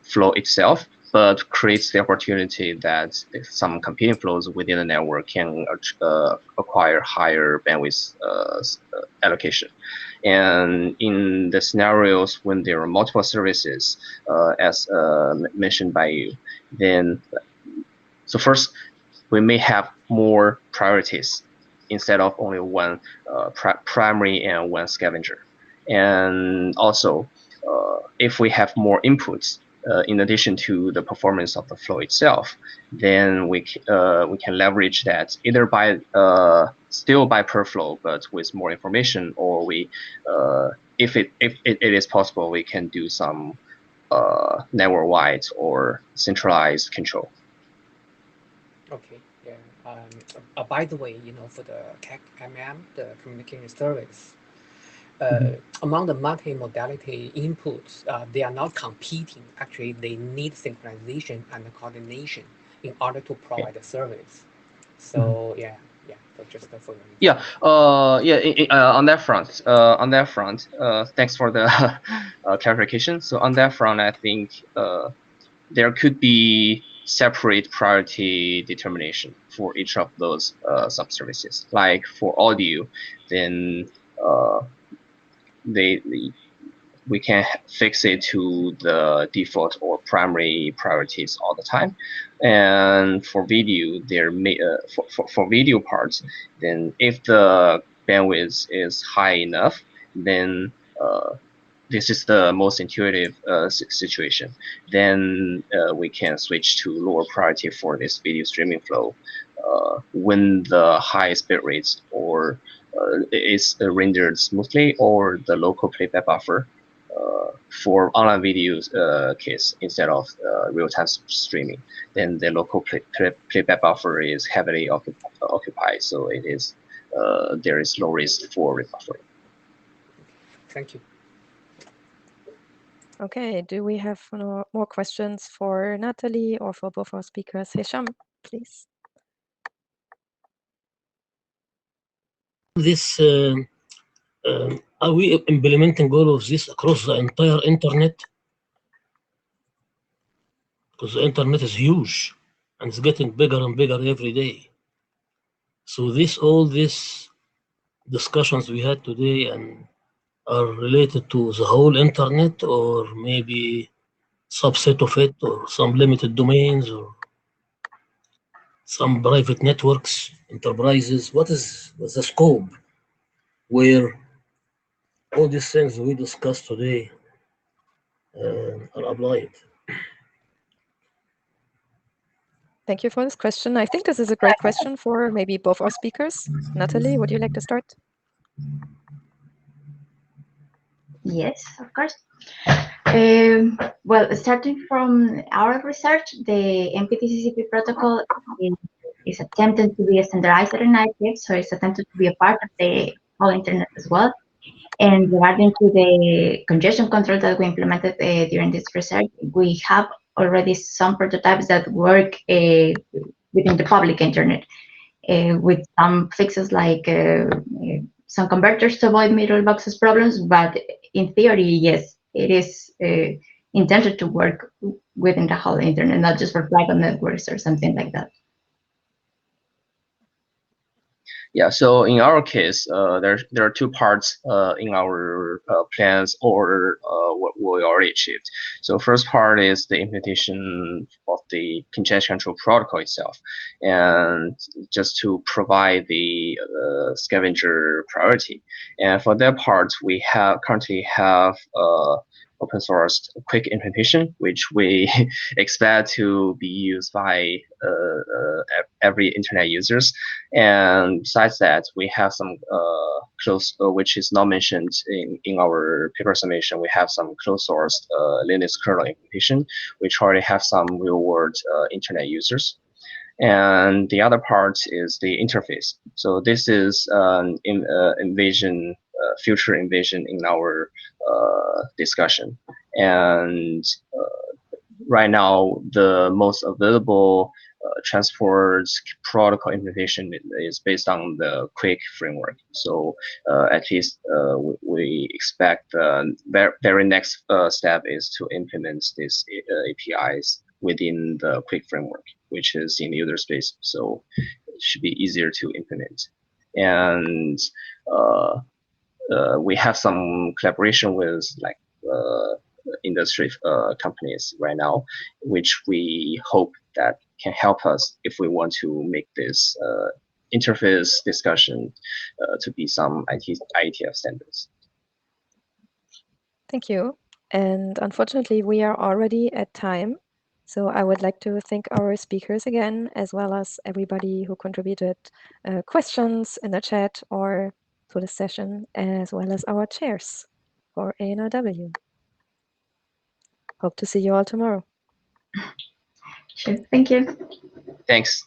flow itself, but creates the opportunity that some competing flows within the network can acquire higher bandwidth allocation. And in the scenarios when there are multiple services, as mentioned by you, then so first we may have more priorities instead of only one primary and one scavenger. And also, if we have more inputs, in addition to the performance of the flow itself, then we can leverage that either by still by per flow, but with more information, or if it is possible, we can do some network-wide or centralized control. Okay. Yeah. By the way, for the CAC-MM, the communication service, among the multi-modality inputs, they are not competing. Actually, they need synchronization and coordination in order to provide the service. So yeah. So just for on that front, thanks for the clarification. So on that front, I think there could be separate priority determination for each of those sub-services. Like for audio, then we can fix it to the default or primary priorities all the time. And for video, there may for video parts, then if the bandwidth is high enough, then this is the most intuitive situation. Then we can switch to lower priority for this video streaming flow when the highest bit rates or is rendered smoothly, or the local playback buffer for online videos case instead of real-time streaming. Then the local playback buffer is heavily occupied, so it is there is low risk for rebuffering. Thank you. Okay, do we have more questions for Natalie or for both our speakers? Hisham, please. This are we implementing all of this across the entire internet? Because the internet is huge and it's getting bigger and bigger every day. So all these discussions we had today and are related to the whole internet, or maybe subset of it, or some limited domains, or some private networks, enterprises. What is the scope where all these things we discussed today are applied? Thank you for this question. I think this is a great question for maybe both our speakers. Natalie, would you like to start? Yes, of course. Well, starting from our research, the MPT-TCP protocol is attempted to be standardized in IETF, so it's attempted to be a part of the whole internet as well. And regarding to the congestion control that we implemented during this research, we have already some prototypes that work within the public internet with some fixes like some converters to avoid middle boxes problems, but in theory, yes, it is intended to work within the whole internet, not just for private networks or something like that. Yeah, so in our case, there are two parts in our plans or what we already achieved. So first part is the implementation of the congestion control protocol itself, and just to provide the scavenger priority. And for that part, we currently have open source quick implementation, which we expect to be used by every internet users. And besides that, we have some close, which is not mentioned in our paper summation, we have some closed source Linux kernel implementation, which already have some real world internet users. And the other part is the interface. So this is invasion, future invasion in our discussion. And right now, the most available transport protocol implementation is based on the Quick framework. So at least we expect the very next step is to implement these APIs within the Quick framework, which is in the user space. So it should be easier to implement. And we have some collaboration with like industry companies right now, which we hope that can help us if we want to make this interface discussion to be some IETF standards. Thank you. And unfortunately, we are already at time. So I would like to thank our speakers again, as well as everybody who contributed questions in the chat or to the session, as well as our chairs for ANRW. Hope to see you all tomorrow. Sure. Thank you. Thanks.